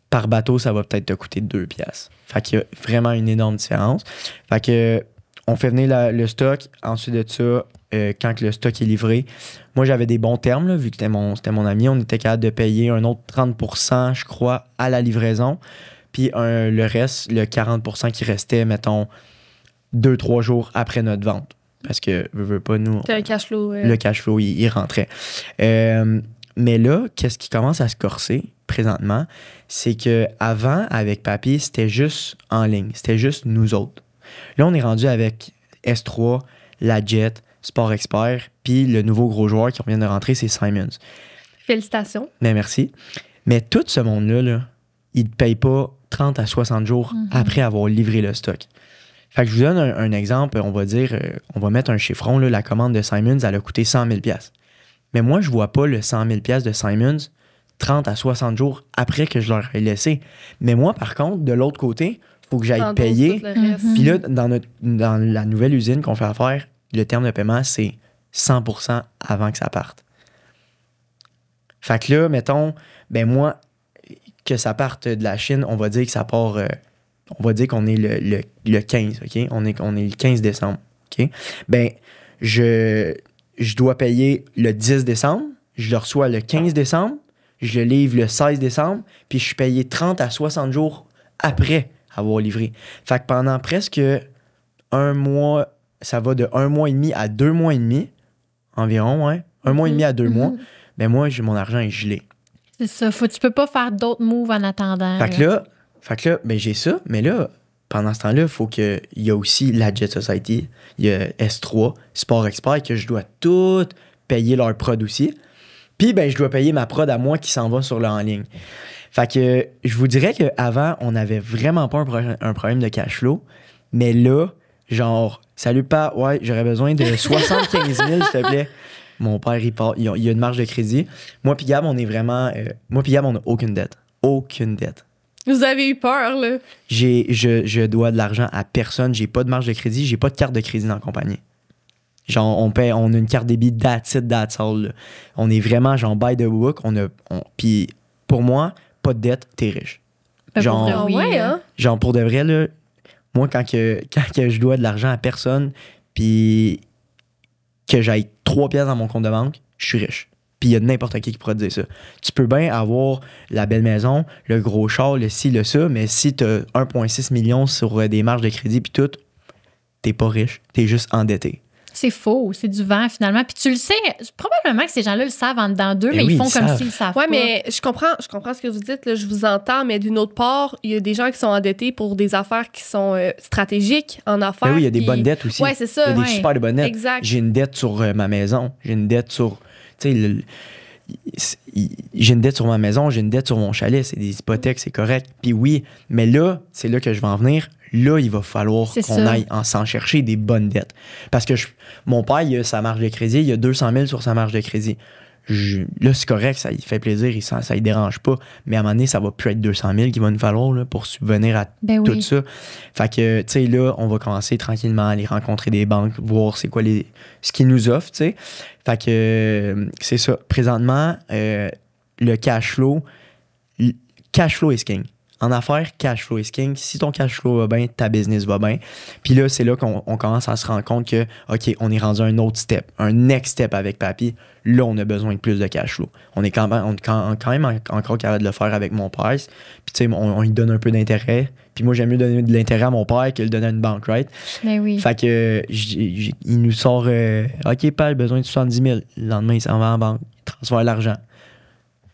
Par bateau, ça va peut-être te coûter 2 piastres. Fait qu'il y a vraiment une énorme différence. Fait que on fait venir le stock. Ensuite de ça, quand le stock est livré, moi, j'avais des bons termes, là, vu que c'était mon ami. On était capable de payer un autre 30%, je crois, à la livraison. Puis le reste, le 40% qui restait, mettons, 2-3 jours après notre vente. Parce que, veux pas, nous... T'as un cash flow. Le cash flow, il rentrait. Mais là, qu'est-ce qui commence à se corser présentement, c'est que avant avec Papy, c'était juste en ligne. C'était juste nous autres. Là, on est rendu avec S3, la Jet, Sport Expert, puis le nouveau gros joueur qui vient de rentrer, c'est Simons. Félicitations. Mais merci. Mais tout ce monde-là, là, il ne paye pas 30 à 60 jours après avoir livré le stock. Fait que je vous donne un exemple. On va dire, on va mettre un chiffron. Là, la commande de Simons, elle a coûté 100 000 $. Mais moi, je vois pas le 100 000 $ de Simons 30 à 60 jours après que je leur ai laissé. Mais moi, par contre, de l'autre côté, il faut que j'aille payer. Puis là, dans la nouvelle usine qu'on fait affaire, le terme de paiement, c'est 100% avant que ça parte. Fait que là, mettons, moi, que ça parte de la Chine, on va dire que ça part... on va dire qu'on est le 15, OK? On est le 15 décembre, OK? Je dois payer le 10 décembre, je le reçois le 15 décembre, je le livre le 16 décembre, puis je suis payé 30 à 60 jours après avoir livré. Fait que pendant presque un mois, ça va de 1 mois et demi à 2 mois et demi, environ, ouais. 1 mois et demi à 2 mois, moi, mon argent est gelé. C'est ça. Tu peux pas faire d'autres moves en attendant. Fait que là, j'ai ça, mais là, pendant ce temps-là, il faut qu'il y a aussi la Jet Society, il y a S3, Sport Expert, que je dois tout payer leur prod aussi. Puis, je dois payer ma prod à moi qui s'en va sur le en ligne. Fait que je vous dirais qu'avant, on n'avait vraiment pas un problème de cash flow. Mais là, genre, salut pas, ouais, j'aurais besoin de 75 000, s'il te plaît. Mon père, il y a une marge de crédit. Moi, puis Gab, on est vraiment... moi, puis Gab, on n'a aucune dette. Aucune dette. Vous avez eu peur, là. Je dois de l'argent à personne. J'ai pas de marge de crédit. J'ai pas de carte de crédit dans la compagnie. Genre, on a une carte débit that's all. Là. On est vraiment, genre, by the book. Puis, pour moi, pas de dette, t'es riche. Genre, genre, pour de vrai, là, moi, quand je dois de l'argent à personne, puis que j'aille 3 piastres dans mon compte de banque, je suis riche. Puis il y a n'importe qui pourra te dire ça. Tu peux bien avoir la belle maison, le gros char, le ci, le ça, mais si tu as 1,6 million sur des marges de crédit puis tout, t'es pas riche, t'es juste endetté. C'est faux, c'est du vent finalement. Puis tu le sais, probablement que ces gens-là le savent en dedans d'eux, mais ils font comme s'ils le savent pas. Ouais, mais je comprends ce que vous dites, là, je vous entends, mais d'une autre part, il y a des gens qui sont endettés pour des affaires qui sont stratégiques en affaires. Oui, il y a des bonnes dettes aussi. Ouais, c'est ça. Il y a des super de bonnes dettes. Exact. J'ai une dette sur ma maison, j'ai une dette sur... Tu sais, j'ai une dette sur ma maison, j'ai une dette sur mon chalet, c'est des hypothèques, c'est correct. Puis oui, mais là, c'est là que je vais en venir. Là, il va falloir qu'on aille s'en chercher des bonnes dettes. Parce que mon père, il a sa marge de crédit, il a 200 000 sur sa marge de crédit. Là, c'est correct, ça lui fait plaisir, ça ne dérange pas. Mais à un moment donné, ça va plus être 200 000 qu'il va nous falloir là, pour subvenir à tout ça. Fait que, tu sais, là, on va commencer tranquillement à aller rencontrer des banques, voir c'est quoi ce qu'ils nous offrent, tu sais. Fait que, c'est ça. Présentement, le cash flow is king. En affaires, cash flow is king. Si ton cash flow va bien, ta business va bien. Puis là, c'est là qu'on commence à se rendre compte que, OK, on est rendu à un autre step, un next step avec Papy. Là, on a besoin de plus de cash flow. On est quand même encore capable de le faire avec mon père. Puis, tu sais, on lui donne un peu d'intérêt. Puis moi, j'aime mieux donner de l'intérêt à mon père que le donner à une banque, right? Mais oui. Fait que, il nous sort, OK, Pal, besoin de 70 000. Le lendemain, il s'en va en banque. Il transfère l'argent.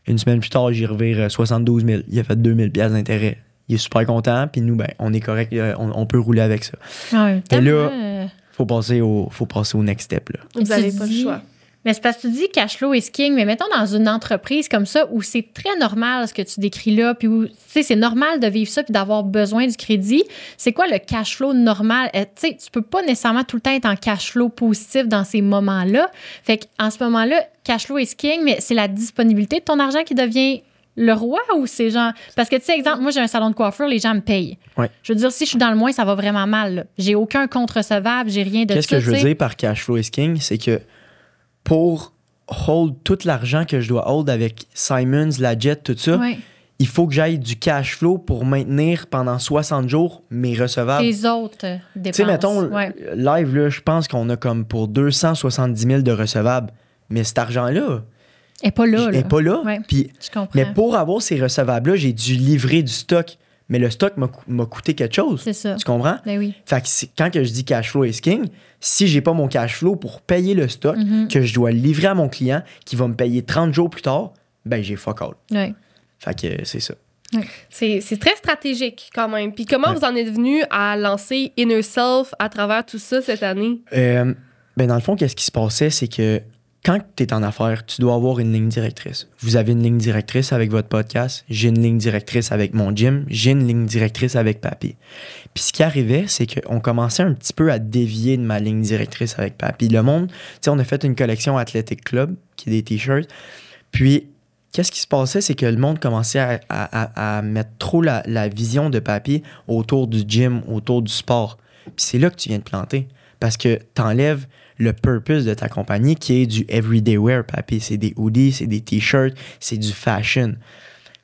Une semaine plus tard, j'y revire 72 000. Il a fait 2 000 $ d'intérêt. Il est super content. Puis nous, on est correct. On peut rouler avec ça. En même temps, et là, faut passer au next step. Là. Vous n'avez pas le choix. Mais c'est parce que tu dis cash flow is king, mais mettons dans une entreprise comme ça où c'est très normal ce que tu décris là, puis où c'est normal de vivre ça puis d'avoir besoin du crédit. C'est quoi le cash flow normal? Tu peux pas nécessairement tout le temps être en cash flow positif dans ces moments-là. Fait qu'en ce moment-là, cash flow is king, mais c'est la disponibilité de ton argent qui devient le roi ou c'est genre... Parce que, tu sais, exemple, moi, j'ai un salon de coiffure, les gens me payent. Ouais. Je veux dire, si je suis dans le moins, ça va vraiment mal. Là. J'ai aucun compte recevable, j'ai rien de Qu'est-ce que je veux dire par cash flow is king? C'est que pour hold tout l'argent que je dois hold avec Simons, la Jet, tout ça, il faut que j'aille du cash flow pour maintenir pendant 60 jours mes recevables. Les autres dépenses. Tu sais, mettons, live, là, je pense qu'on a comme pour 270 000 de recevables. Mais cet argent-là... Elle n'est pas là. Elle n'est pas là. Ouais, Puis, je comprends. mais pour avoir ces recevables-là, j'ai dû livrer du stock. Mais le stock m'a coûté quelque chose. C'est ça. Tu comprends? Ben oui. Fait que quand que je dis cash flow is king, si j'ai pas mon cash flow pour payer le stock que je dois livrer à mon client qui va me payer 30 jours plus tard, ben j'ai fuck all. Ouais. Fait que c'est ça. Ouais. C'est très stratégique quand même. Puis comment vous en êtes venu à lancer Inner Self à travers tout ça cette année? Ben dans le fond, qu'est-ce qui se passait, c'est que quand tu es en affaires, tu dois avoir une ligne directrice. Vous avez une ligne directrice avec votre podcast, j'ai une ligne directrice avec mon gym, j'ai une ligne directrice avec Papy. Puis ce qui arrivait, c'est qu'on commençait un petit peu à dévier de ma ligne directrice avec Papy. Le monde, tu sais, on a fait une collection Athletic Club, qui est des t-shirts. Puis, qu'est-ce qui se passait, c'est que le monde commençait à mettre trop la vision de Papy autour du gym, autour du sport. Puis c'est là que tu viens de planter. Parce que t'enlèves le purpose de ta compagnie qui est du everyday wear, Papy. C'est des hoodies, c'est des t-shirts, c'est du fashion.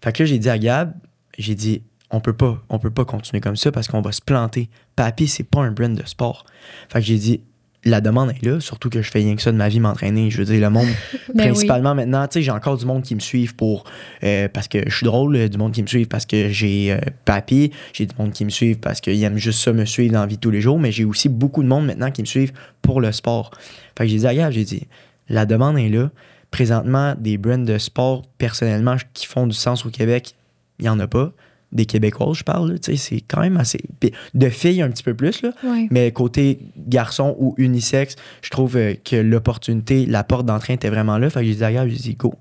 Fait que là, j'ai dit à Gab, j'ai dit, on peut pas continuer comme ça parce qu'on va se planter. Papy, c'est pas un brand de sport. Fait que j'ai dit, la demande est là, surtout que je fais rien que ça de ma vie, m'entraîner. Je veux dire, le monde, principalement maintenant, tu sais, j'ai encore du monde qui me suivent parce que je suis drôle, du monde qui me suivent parce que j'ai Papy, j'ai du monde qui me suivent parce qu'ils aiment juste ça me suivre dans la vie de tous les jours, mais j'ai aussi beaucoup de monde maintenant qui me suivent pour le sport. Fait que j'ai dit à Gab, j'ai dit, la demande est là. Présentement, des brands de sport, personnellement, qui font du sens au Québec, il n'y en a pas. Des Québécois, je parle, tu sais, c'est quand même assez... De filles, un petit peu plus, là. Ouais. Mais côté garçon ou unisexe, je trouve que l'opportunité, la porte d'entrée était vraiment là. Fait que j'ai dit à Gab, j'ai dit, go,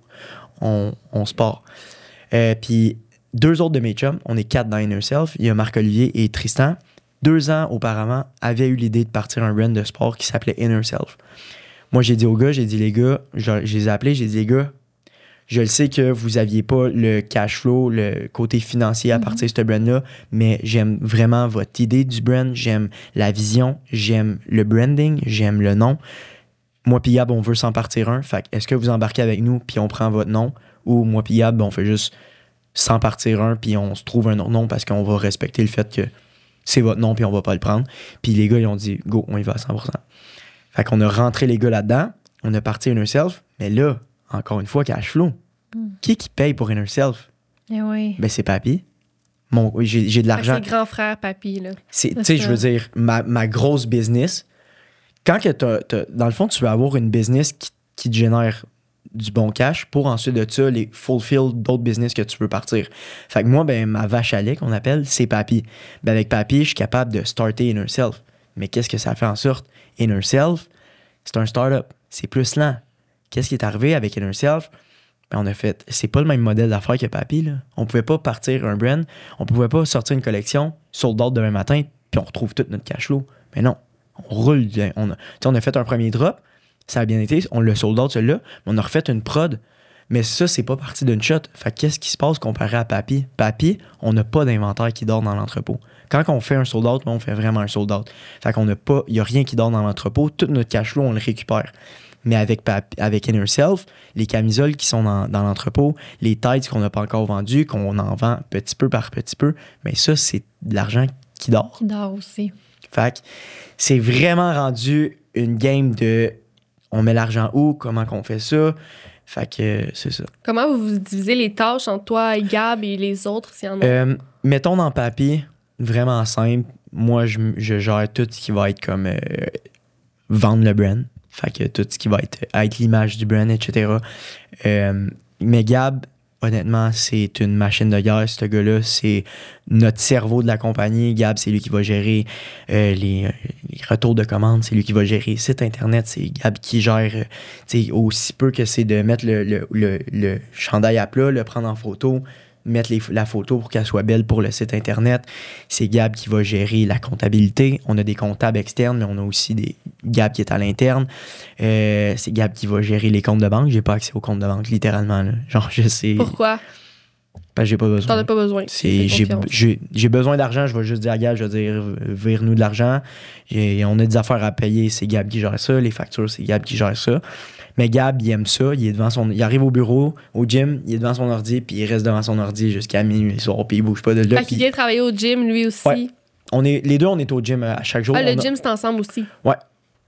on se part. Puis 2 autres de mes chums, on est 4 dans Inner Self. Il y a Marc-Olivier et Tristan. 2 ans auparavant, avaient eu l'idée de partir un brand de sport qui s'appelait Inner Self. Moi, j'ai dit aux gars, les gars, je les ai appelés, j'ai dit, les gars, je le sais que vous n'aviez pas le cash flow, le côté financier à partir de ce brand-là, mais j'aime vraiment votre idée du brand, j'aime la vision, j'aime le branding, j'aime le nom. Moi pis Gab, on veut s'en partir un. Fait est-ce que vous embarquez avec nous puis on prend votre nom, ou moi pis Gab, on fait juste s'en partir un puis on se trouve un autre nom parce qu'on va respecter le fait que c'est votre nom puis on va pas le prendre. Puis les gars, ils ont dit, go, on y va à 100%. Fait qu'on a rentré les gars là-dedans, on a parti Inner Self, mais là, encore une fois, cash flow. Qui paye pour Inner Self? Eh oui. Ben, c'est Papy. J'ai de l'argent. C'est grand frère Papy, là. Tu sais, je veux dire, ma grosse business, quand que dans le fond, tu veux avoir une business qui te génère du bon cash pour ensuite de ça, les fulfill d'autres business que tu veux partir. Fait que moi, ben, ma vache à lait qu'on appelle, c'est Papy. Ben, avec Papy, je suis capable de starter Inner Self. Mais qu'est-ce que ça fait en sorte? Inner Self, c'est un startup. C'est plus lent. Qu'est-ce qui est arrivé avec Inner Self? Ben on a fait, c'est pas le même modèle d'affaires que Papy, là. On pouvait pas partir un brand, on pouvait pas sortir une collection, sold out demain matin, puis on retrouve tout notre cash flow. Mais non, on roule. On a fait un premier drop, ça a bien été, on l'a sold out celui-là, mais on a refait une prod. Mais ça, c'est pas parti d'une shot. Fait qu'est-ce qui se passe comparé à Papy? Papy, on n'a pas d'inventaire qui dort dans l'entrepôt. Quand on fait un sold out, on fait vraiment un sold out. Fait qu'on n'a pas, il n'y a rien qui dort dans l'entrepôt. Tout notre cash flow, on le récupère. Mais avec Inner Self, les camisoles qui sont dans l'entrepôt, les tights qu'on n'a pas encore vendus, qu'on en vend petit peu par petit peu, mais ça, c'est de l'argent qui dort. Qui dort aussi. Fait que c'est vraiment rendu une game de on met l'argent où, comment qu'on fait ça. Fait que c'est ça. Comment vous divisez les tâches entre toi et Gab et les autres, s'il y en a? Mettons dans Papy, vraiment simple. Moi, je gère tout ce qui va être comme vendre le brand. Fait que tout ce qui va être l'image du brand, etc. Mais Gab, honnêtement, c'est une machine de guerre, ce gars-là. C'est notre cerveau de la compagnie. Gab, c'est lui qui va gérer les retours de commandes. C'est lui qui va gérer le site Internet. C'est Gab qui gère, aussi peu que c'est de mettre le chandail à plat, le prendre en photo, mettre la photo pour qu'elle soit belle pour le site Internet. C'est Gab qui va gérer la comptabilité. On a des comptables externes, mais on a aussi Gab qui est à l'interne. C'est Gab qui va gérer les comptes de banque. J'ai pas accès aux comptes de banque, littéralement. Là. Genre, je sais... Pourquoi? Parce que j'ai pas besoin. T'en as pas besoin. J'ai besoin d'argent, je vais juste dire à Gab, je vais dire, vire-nous de l'argent. On a des affaires à payer, c'est Gab qui gère ça. Les factures, c'est Gab qui gère ça. Mais Gab, il aime ça. Il arrive au bureau, au gym, il est devant son ordi, puis il reste devant son ordi jusqu'à minuit le soir, puis il bouge pas de là. Fait qu'il vient travailler au gym, lui aussi. Ouais. Les deux, on est au gym à chaque jour. Le gym, c'est ensemble aussi. Ouais.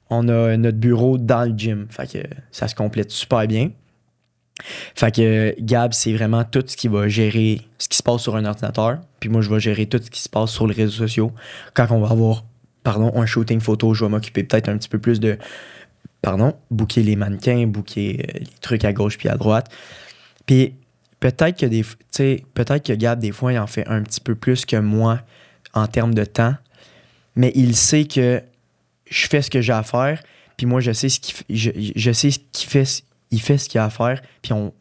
On a notre bureau dans le gym. Fait que ça se complète super bien. Fait que Gab, c'est vraiment tout ce qui va gérer ce qui se passe sur un ordinateur. Puis moi, je vais gérer tout ce qui se passe sur les réseaux sociaux. Quand on va avoir, un shooting photo, je vais m'occuper peut-être un petit peu plus de... booker les mannequins, booker les trucs à gauche puis à droite. Puis peut-être que Gab, des fois, il en fait un petit peu plus que moi en termes de temps, mais il sait que je fais ce que j'ai à faire, puis moi, je sais ce qu'il fait. Il fait ce qu'il a à faire, puis on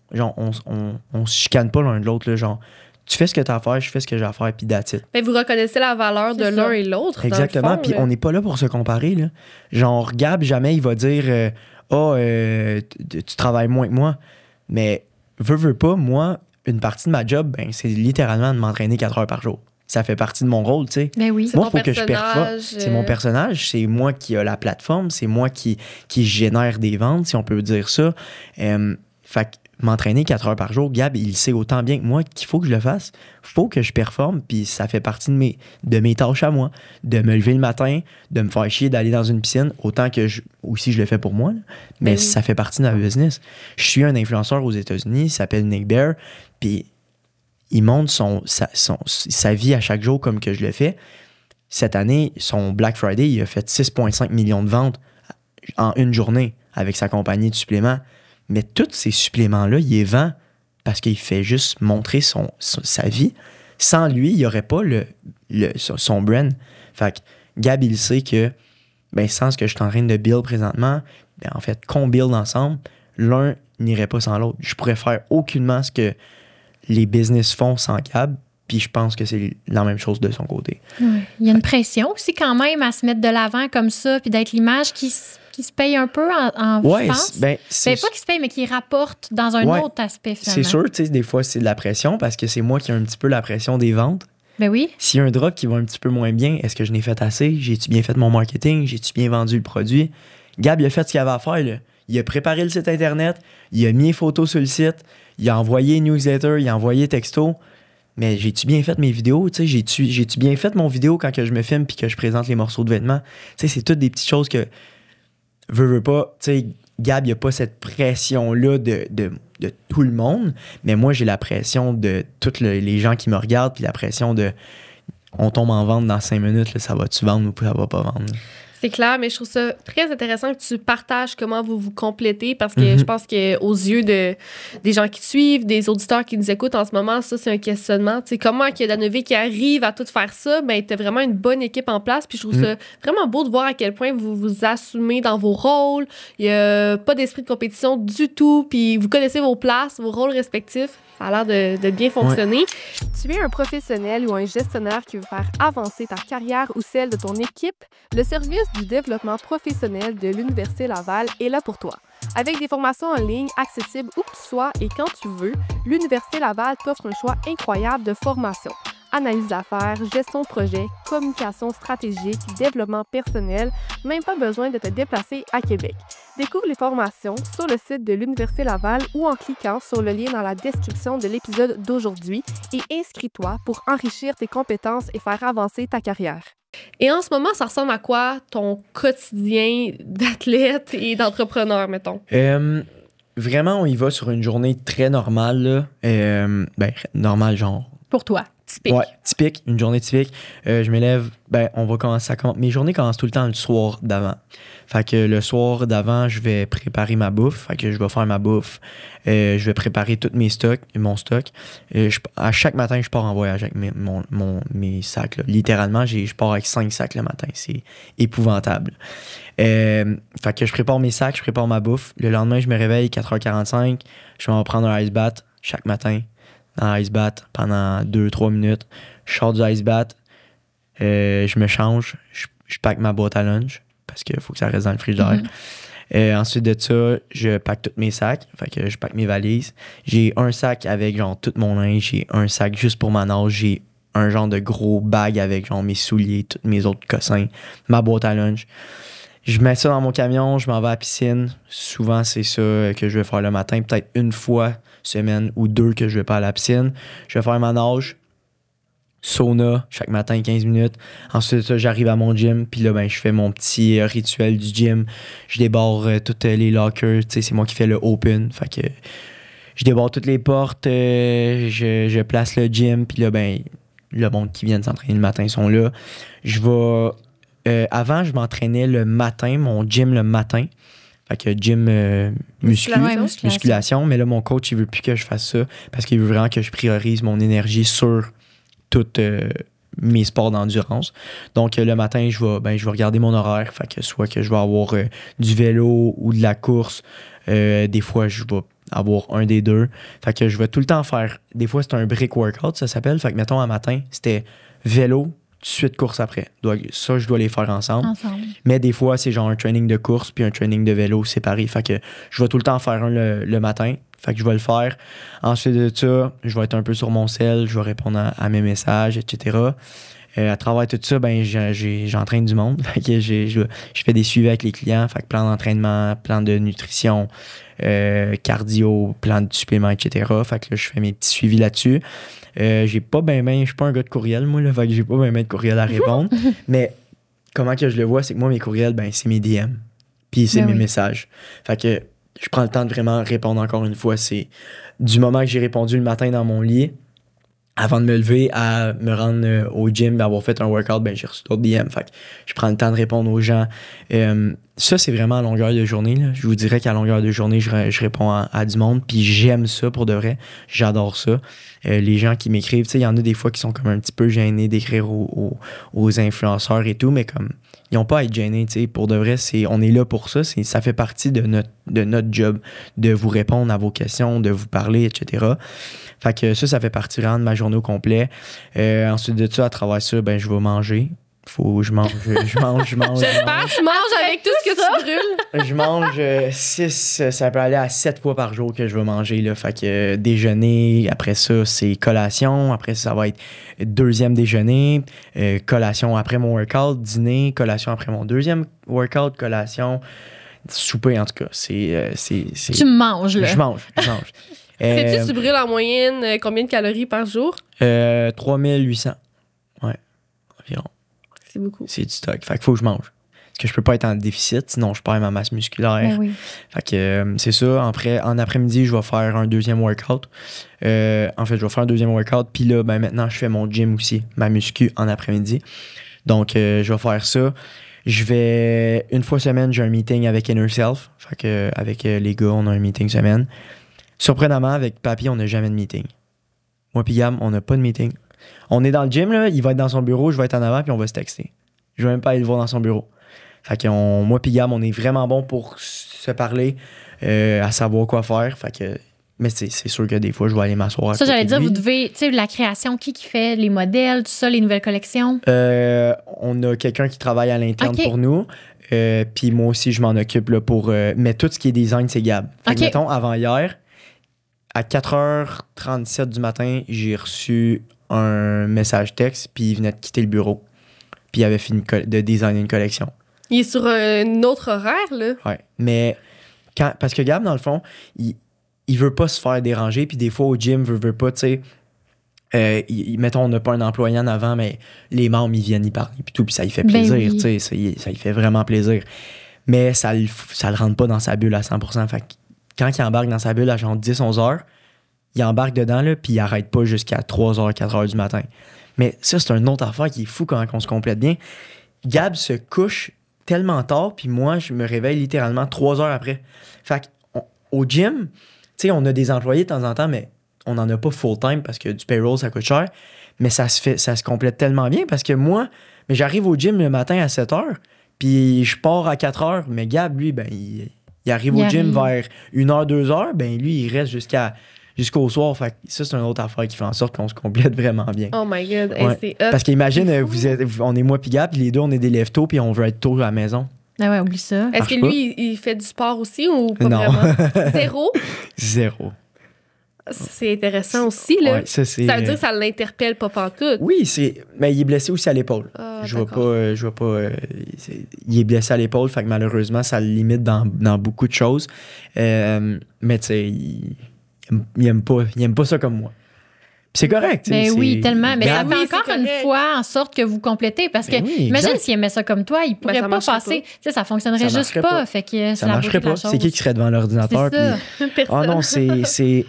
se chicane pas l'un de l'autre, là, genre... Tu fais ce que tu as à faire, je fais ce que j'ai à faire, puis that's it. Ben, vous reconnaissez la valeur de l'un et l'autre. Exactement, puis on n'est pas là pour se comparer. Là. Genre, Gab, jamais il va dire tu travailles moins que moi. Mais veux pas, moi, une partie de ma job, ben, c'est littéralement de m'entraîner 4 heures par jour. Ça fait partie de mon rôle, tu sais. Ben oui. Moi, il faut que je performe. C'est mon personnage, c'est moi qui a la plateforme, c'est moi qui génère des ventes, si on peut dire ça. Fait que m'entraîner 4 heures par jour, Gab, il sait autant bien que moi qu'il faut que je le fasse. Faut que je performe, puis ça fait partie de mes tâches à moi. De me lever le matin, de me faire chier d'aller dans une piscine, autant que aussi je le fais pour moi. Là. Mais ça fait partie de ma business. Je suis un influenceur aux États-Unis, il s'appelle Nick Bear, puis il montre sa vie à chaque jour comme que je le fais. Cette année, son Black Friday, il a fait 6,5 millions de ventes en une journée avec sa compagnie de suppléments. Mais tous ces suppléments-là, il les vend parce qu'il fait juste montrer sa vie. Sans lui, il n'y aurait pas son brand. Fait que Gab, il sait que sans ce que je suis en train de build présentement, en fait, qu'on build ensemble, l'un n'irait pas sans l'autre. Je pourrais faire aucunement ce que les business font sans Gab, puis je pense que c'est la même chose de son côté. Oui. Il y a une pression aussi quand même à se mettre de l'avant comme ça, puis d'être l'image qui se paye un peu je pense. Pas qui se paye, mais qui rapporte dans un autre aspect, finalement. C'est sûr, tu sais, des fois, c'est de la pression parce que c'est moi qui ai un petit peu la pression des ventes. Ben oui. S'il y a un drop qui va un petit peu moins bien, est-ce que je n'ai fait assez? J'ai-tu bien fait mon marketing? J'ai-tu bien vendu le produit? Gab, il a fait ce qu'il avait à faire, là. Il a préparé le site Internet, il a mis les photos sur le site, il a envoyé une newsletter, il a envoyé texto. Mais j'ai-tu bien fait mes vidéos? Tu sais, j'ai-tu bien fait mon vidéo quand que je me filme puis que je présente les morceaux de vêtements? Tu sais, c'est toutes des petites choses que veux pas. Tu sais, Gab, il n'y a pas cette pression-là de tout le monde, mais moi, j'ai la pression de tous les gens qui me regardent puis la pression de on tombe en vente dans 5 minutes, là, ça va-tu vendre ou ça va pas vendre? C'est clair, mais je trouve ça très intéressant que tu partages comment vous vous complétez parce que je pense qu'aux yeux des gens qui te suivent, des auditeurs qui nous écoutent en ce moment, ça, c'est un questionnement. Tu sais, comment il y a Danové qui arrive à tout faire ça? Ben, t'as vraiment une bonne équipe en place. Puis je trouve ça vraiment beau de voir à quel point vous vous assumez dans vos rôles. Il n'y a pas d'esprit de compétition du tout. Puis vous connaissez vos places, vos rôles respectifs. Ça a l'air de bien fonctionner. Ouais. Tu es un professionnel ou un gestionnaire qui veut faire avancer ta carrière ou celle de ton équipe? Le service du développement professionnel de l'Université Laval est là pour toi. Avec des formations en ligne accessibles où que tu sois et quand tu veux, l'Université Laval t'offre un choix incroyable de formations. Analyse d'affaires, gestion de projet, communication stratégique, développement personnel, même pas besoin de te déplacer à Québec. Découvre les formations sur le site de l'Université Laval ou en cliquant sur le lien dans la description de l'épisode d'aujourd'hui et inscris-toi pour enrichir tes compétences et faire avancer ta carrière. Et en ce moment, ça ressemble à quoi ton quotidien d'athlète et d'entrepreneur, mettons? Vraiment, on y va sur une journée très normale, là. Normale, genre Pour toi, typique. Ouais, typique, une journée typique. Je me lève, on va commencer mes journées commencent tout le temps le soir d'avant. Fait que le soir d'avant, je vais préparer ma bouffe. Fait que je vais faire ma bouffe. Je vais préparer tous mon stock. À chaque matin, je pars en voyage avec mes sacs. Là. Littéralement, je pars avec 5 sacs le matin. C'est épouvantable. Fait que je prépare mes sacs, je prépare ma bouffe. Le lendemain, je me réveille 4h45. Je vais prendre un ice bath chaque matin. Dans l'ice bath pendant 2-3 minutes. Je sors du ice bath. Je me change. Je pack ma boîte à lunch parce qu'il faut que ça reste dans le frigidaire. Ensuite de ça, je pack tous mes sacs. Fait que je pack mes valises. J'ai un sac avec genre tout mon linge. J'ai un sac juste pour ma nage. J'ai un genre de gros bag avec genre mes souliers, tous mes autres cossins, ma boîte à lunch. Je mets ça dans mon camion, je m'en vais à la piscine. Souvent, c'est ça que je vais faire le matin. Peut-être une fois semaine ou 2 que je vais pas à la piscine. Je vais faire ma nage. Sauna, chaque matin, 15 minutes. Ensuite, ça, j'arrive à mon gym. Puis là, je fais mon petit rituel du gym. Je débarre toutes les lockers. Tu sais, c'est moi qui fais le open. Fait que je débarre toutes les portes. Je place le gym. Puis là, le monde qui vient de s'entraîner le matin sont là. Je vais... avant, je m'entraînais le matin, mon gym le matin. Fait que gym musculation. Mais là, mon coach, il veut plus que je fasse ça parce qu'il veut vraiment que je priorise mon énergie sur tous mes sports d'endurance. Donc, le matin, je vais regarder mon horaire. Fait que soit que je vais avoir du vélo ou de la course. Des fois, je vais avoir un des deux. Fait que je vais tout le temps faire... Des fois, c'est un break workout, ça s'appelle. Fait que, mettons, un matin, c'était vélo, tout de suite course après. Ça, je dois les faire ensemble. Mais des fois, c'est genre un training de course puis un training de vélo séparé. Fait que je vais tout le temps faire un le matin. Fait que je vais le faire. Ensuite de ça, je vais être un peu sur mon cell, je vais répondre à mes messages, etc. À travers tout ça, j'entraîne du monde. Fait que je fais des suivis avec les clients. Fait que plan d'entraînement, plan de nutrition, cardio, plan de suppléments, etc. Fait que là, je fais mes petits suivis là-dessus. J'ai pas je suis pas un gars de courriel, moi, là. Fait que j'ai pas de courriel à répondre. Mais comment que je le vois, c'est que moi, mes courriels, c'est mes DM. Puis c'est mes messages. Fait que je prends le temps de vraiment répondre encore une fois. C'est du moment que j'ai répondu le matin dans mon lit, avant de me lever à me rendre au gym, d'avoir fait un workout, j'ai reçu d'autres DM. Fait que je prends le temps de répondre aux gens. Ça, c'est vraiment à longueur de journée. Là. Je vous dirais qu'à longueur de journée, je réponds à du monde. Puis j'aime ça pour de vrai. J'adore ça. Les gens qui m'écrivent, il y en a des fois qui sont comme un petit peu gênés d'écrire aux influenceurs et tout, mais comme ils n'ont pas à être gênés. Pour de vrai, on est là pour ça. Ça fait partie de notre job, de vous répondre à vos questions, de vous parler, etc. Fait que ça fait partie vraiment de ma journée au complet. Ensuite de ça, à travers ça, je vais manger. Je mange. J'espère que tu manges avec tout ce que tu brûles. Je mange 6, ça peut aller à 7 fois par jour que je vais manger. Là. Fait que déjeuner, après ça, c'est collation. Après ça va être deuxième déjeuner. Collation après mon workout. Dîner, collation après mon deuxième workout. Collation, souper en tout cas. Tu manges, là. Je mange. Sais-tu, tu brûles en moyenne combien de calories par jour? 3800. Ouais, environ. C'est beaucoup. C'est du stock. Fait qu'il faut que je mange. Parce que je peux pas être en déficit, sinon je perds ma masse musculaire. Oui. Fait que c'est ça. En après-midi, je vais faire un deuxième workout. En fait, je vais faire un deuxième workout. Puis là, maintenant, je fais mon gym aussi, ma muscu en après-midi. Donc, je vais faire ça. Une fois semaine, j'ai un meeting avec Inner Self. Fait que avec les gars, on a un meeting semaine. Surprenamment, avec Papy, on n'a jamais de meeting. Moi puis Gab, on n'a pas de meeting. On est dans le gym, là, il va être dans son bureau, je vais être en avant, puis on va se texter. Je vais même pas aller le voir dans son bureau. Fait que moi puis Gab, on est vraiment bon pour se parler, à savoir quoi faire. Fait que, mais c'est sûr que des fois, je vais aller m'asseoir. Ça, j'allais dire, vous devez, tu sais, la création, qui fait les modèles, tout ça, les nouvelles collections? On a quelqu'un qui travaille à l'interne pour nous. Puis moi aussi, je m'en occupe là, pour... mais tout ce qui est design, c'est Gab. Fait que, mettons, avant hier, à 4h37 du matin, j'ai reçu un message texte, puis il venait de quitter le bureau. Puis il avait fini de designer une collection. Il est sur un autre horaire, là. Ouais, mais parce que Gab, dans le fond, il veut pas se faire déranger, puis des fois, au gym, veut pas, tu sais... mettons, on n'a pas un employé en avant, mais les membres, ils viennent y parler, puis tout, puis ça lui fait plaisir, tu sais, ça lui fait vraiment plaisir. Mais ça le rentre pas dans sa bulle à 100%. Fait que quand il embarque dans sa bulle à genre 10-11 heures, il embarque dedans, là, puis il arrête pas jusqu'à 3h, 4h du matin. Mais ça, c'est une autre affaire qui est fou quand on se complète bien. Gab se couche tellement tard, puis moi, je me réveille littéralement 3 heures après. Fait qu'au gym, tu sais, on a des employés de temps en temps, mais on n'en a pas full-time parce que du payroll, ça coûte cher. Mais ça se complète tellement bien parce que moi, mais j'arrive au gym le matin à 7 heures, puis je pars à 4 heures. Mais Gab, lui, ben, il arrive au gym vers 1h, 2h, ben lui, il reste jusqu'au soir. Fait que ça, c'est une autre affaire qui fait en sorte qu'on se complète vraiment bien. Oh my God, Ouais. c'est up. Parce qu'imagine, on est moi puis Gab, puis les deux, on est des lève-tôt, puis on veut être tôt à la maison. Ah ouais, oublie ça. Est-ce que marche lui, il fait du sport aussi ou pas Non. vraiment? Zéro? Zéro. C'est intéressant aussi, là. Ouais, ça veut dire que ça l'interpelle pas pantoute. Oui, mais il est blessé aussi à l'épaule. Ah, Je vois pas. Il est blessé à l'épaule, fait que malheureusement, ça le limite dans beaucoup de choses. Mais tu sais, il aime pas ça comme moi. Puis c'est correct. tu sais, Mais oui, c'est- tellement. Mais ça Gab- fait Oui, encore c'est une correct. fois en sorte que vous complétez. Parce que, Ben oui, imagine exact. s'il aimait ça comme toi, il pourrait ça pas marcherait passer. pas. Tu sais, ça fonctionnerait Ça juste marcherait pas. pas. Fait que c'est Ça la marcherait beauté de la pas. C'est chose. qui serait devant l'ordinateur? C'est ça. puis- Personne. Oh non, c'est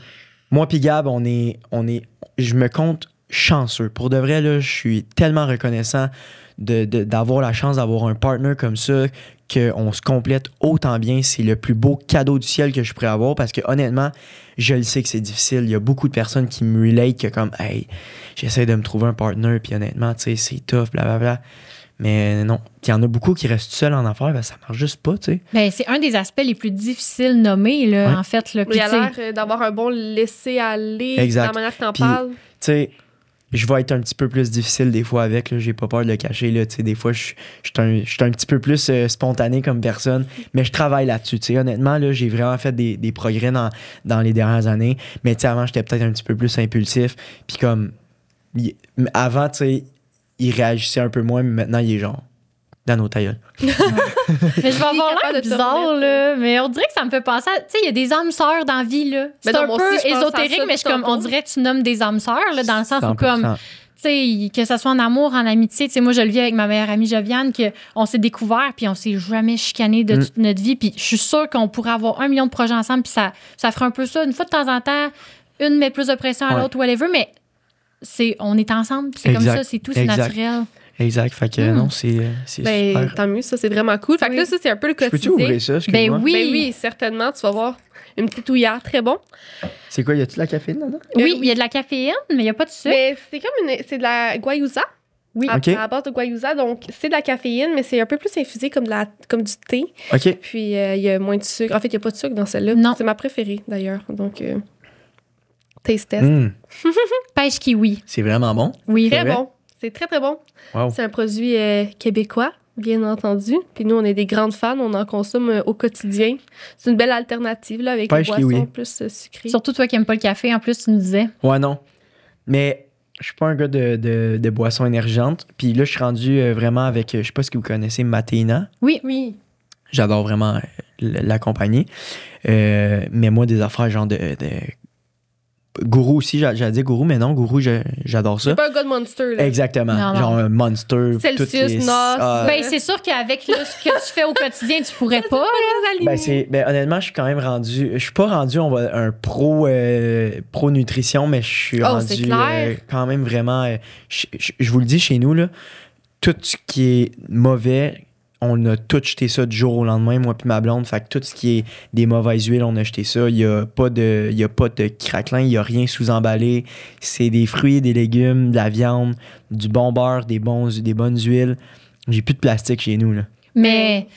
moi puis Gab, je me compte chanceux. Pour de vrai, là, je suis tellement reconnaissant d'avoir la chance d'avoir un partner comme ça, qu'on se complète autant bien. C'est le plus beau cadeau du ciel que je pourrais avoir parce que honnêtement, je le sais que c'est difficile. Il y a beaucoup de personnes qui me relate que comme, hey, j'essaie de me trouver un partner, puis honnêtement, tu sais, c'est tough, blablabla. Mais non, il y en a beaucoup qui restent seuls en affaires, ben, ça marche juste pas, tu sais. Ben, c'est un des aspects les plus difficiles nommés, là, Ouais. en fait. Là. Puis, Il a tu sais, l'air d'avoir un bon laisser-aller Exact. dans la manière que t'en Puis- parles. Tu sais, je vais être un petit peu plus difficile des fois avec, là, j'ai pas peur de le cacher, là, tu sais, des fois, je suis un petit peu plus spontané comme personne, mais je travaille là-dessus, tu sais, honnêtement, là, j'ai vraiment fait des progrès dans les dernières années, mais tu sais, avant, j'étais peut-être un petit peu plus impulsif, puis comme, avant, tu sais, il réagissait un peu moins, mais maintenant, il est genre, dans nos tailles. mais je vais avoir capable l'air de te bizarre, remettre. là. Mais on dirait que ça me fait penser à. Tu sais, il y a des âmes sœurs dans la vie, là. C'est non, un moi peu aussi, je pense à ésotérique, ça mais je suis comme, on tantôt. dirait que tu nommes des âmes sœurs, là, dans le sens où, 100%. comme. Tu sais, que ce soit en amour, en amitié. Tu sais, moi, je le vis avec ma meilleure amie Joviane, qu'on s'est découvert, puis on s'est jamais chicané de toute notre vie. Puis je suis sûre qu'on pourrait avoir 1 million de projets ensemble, puis ça ferait un peu ça. Une fois de temps en temps, une met plus de pression à Ouais. l'autre, whatever, mais on est ensemble, puis c'est comme Exact. ça, c'est tout, c'est Exact. naturel. Exact, fait que non, c'est Ben, super. tant mieux, ça, c'est vraiment cool. Fait que Oui. là, ça, c'est un peu le Peux-tu quotidien. ouvrir ça, excuse-moi? Ben oui. Ben oui, certainement, tu vas voir. Une petite ouillère, très bon. C'est quoi, y a-tu de la caféine là-dedans? Oui, il y a de la caféine, mais il n'y a pas de sucre. Mais c'est comme c'est de la guayusa. Oui. À, Ok. à base de guayusa, donc c'est de la caféine, mais c'est un peu plus infusé comme du thé. OK. Puis il y a moins de sucre. En fait, il n'y a pas de sucre dans celle-là. Non. C'est ma préférée, d'ailleurs. Donc, taste test. Pêche kiwi. C'est vraiment bon. Oui. Très vrai? bon. C'est très, très bon. Wow. C'est un produit québécois, bien entendu. Puis nous, on est des grandes fans. On en consomme au quotidien. C'est une belle alternative là, avec Pêche une boisson kiwi. plus sucrée. Surtout toi qui n'aimes pas le café, en plus, tu nous disais. Ouais, non. Mais je suis pas un gars de boissons énergisantes. Puis là, je suis rendu vraiment avec, je sais pas si vous connaissez Matéina. Oui. Oui. J'adore vraiment l'accompagner. Mais moi, des affaires genre de Gourou aussi, j'allais dire Gourou, mais non, Gourou, j'adore ça. C'est pas un gars de Monster, là. Exactement. Non, non. Genre un Monster. Celsius, toutes les- Nos. Ben, c'est sûr qu'avec là, ce que tu fais au quotidien, tu pourrais pas. là. Ben, honnêtement, je suis quand même rendu. Je suis pas rendu un pro nutrition, mais je suis Oh, c'est rendu clair. quand même vraiment. Je vous le dis chez nous, là, tout ce qui est mauvais, on a tout jeté ça du jour au lendemain, moi puis ma blonde. Fait que tout ce qui est des mauvaises huiles, on a jeté ça. Il y a pas de craquelin, il y a rien sous-emballé. C'est des fruits, des légumes, de la viande, du bon beurre, des bonnes huiles. J'ai plus de plastique chez nous, là. Mais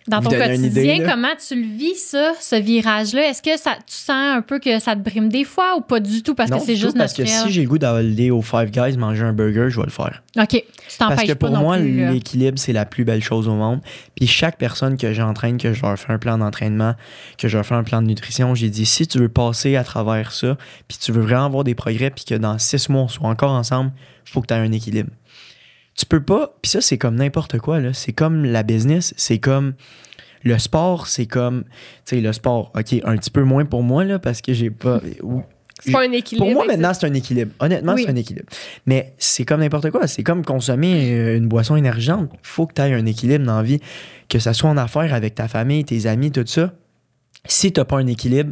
dans Vous ton donnez une quotidien, idée, là? comment tu le vis, ça, ce virage-là? Est-ce que tu sens un peu que ça te brime des fois ou pas du tout parce Non, que c'est du tout, juste parce que naturel? si j'ai le goût d'aller au Five Guys manger un burger, je vais le faire. OK, tu Parce t'empêches que pas pour non moi, plus. là. l'équilibre, c'est la plus belle chose au monde. Puis chaque personne que j'entraîne, que je leur fais un plan d'entraînement, que je leur fais un plan de nutrition, j'ai dit, si tu veux passer à travers ça, puis tu veux vraiment avoir des progrès, puis que dans 6 mois, on soit encore ensemble, il faut que tu aies un équilibre. Tu peux pas, puis ça, c'est comme n'importe quoi, là. C'est comme la business, c'est comme le sport, c'est comme, tu sais, le sport, OK, un petit peu moins pour moi, là, parce que j'ai pas... C'est pas un équilibre. Pour moi, exact. maintenant, c'est un équilibre. Honnêtement, Oui. c'est un équilibre. Mais c'est comme n'importe quoi. C'est comme consommer une boisson énergisante. Il faut que tu aies un équilibre dans la vie, que ça soit en affaires avec ta famille, tes amis, tout ça. Si tu n'as pas un équilibre,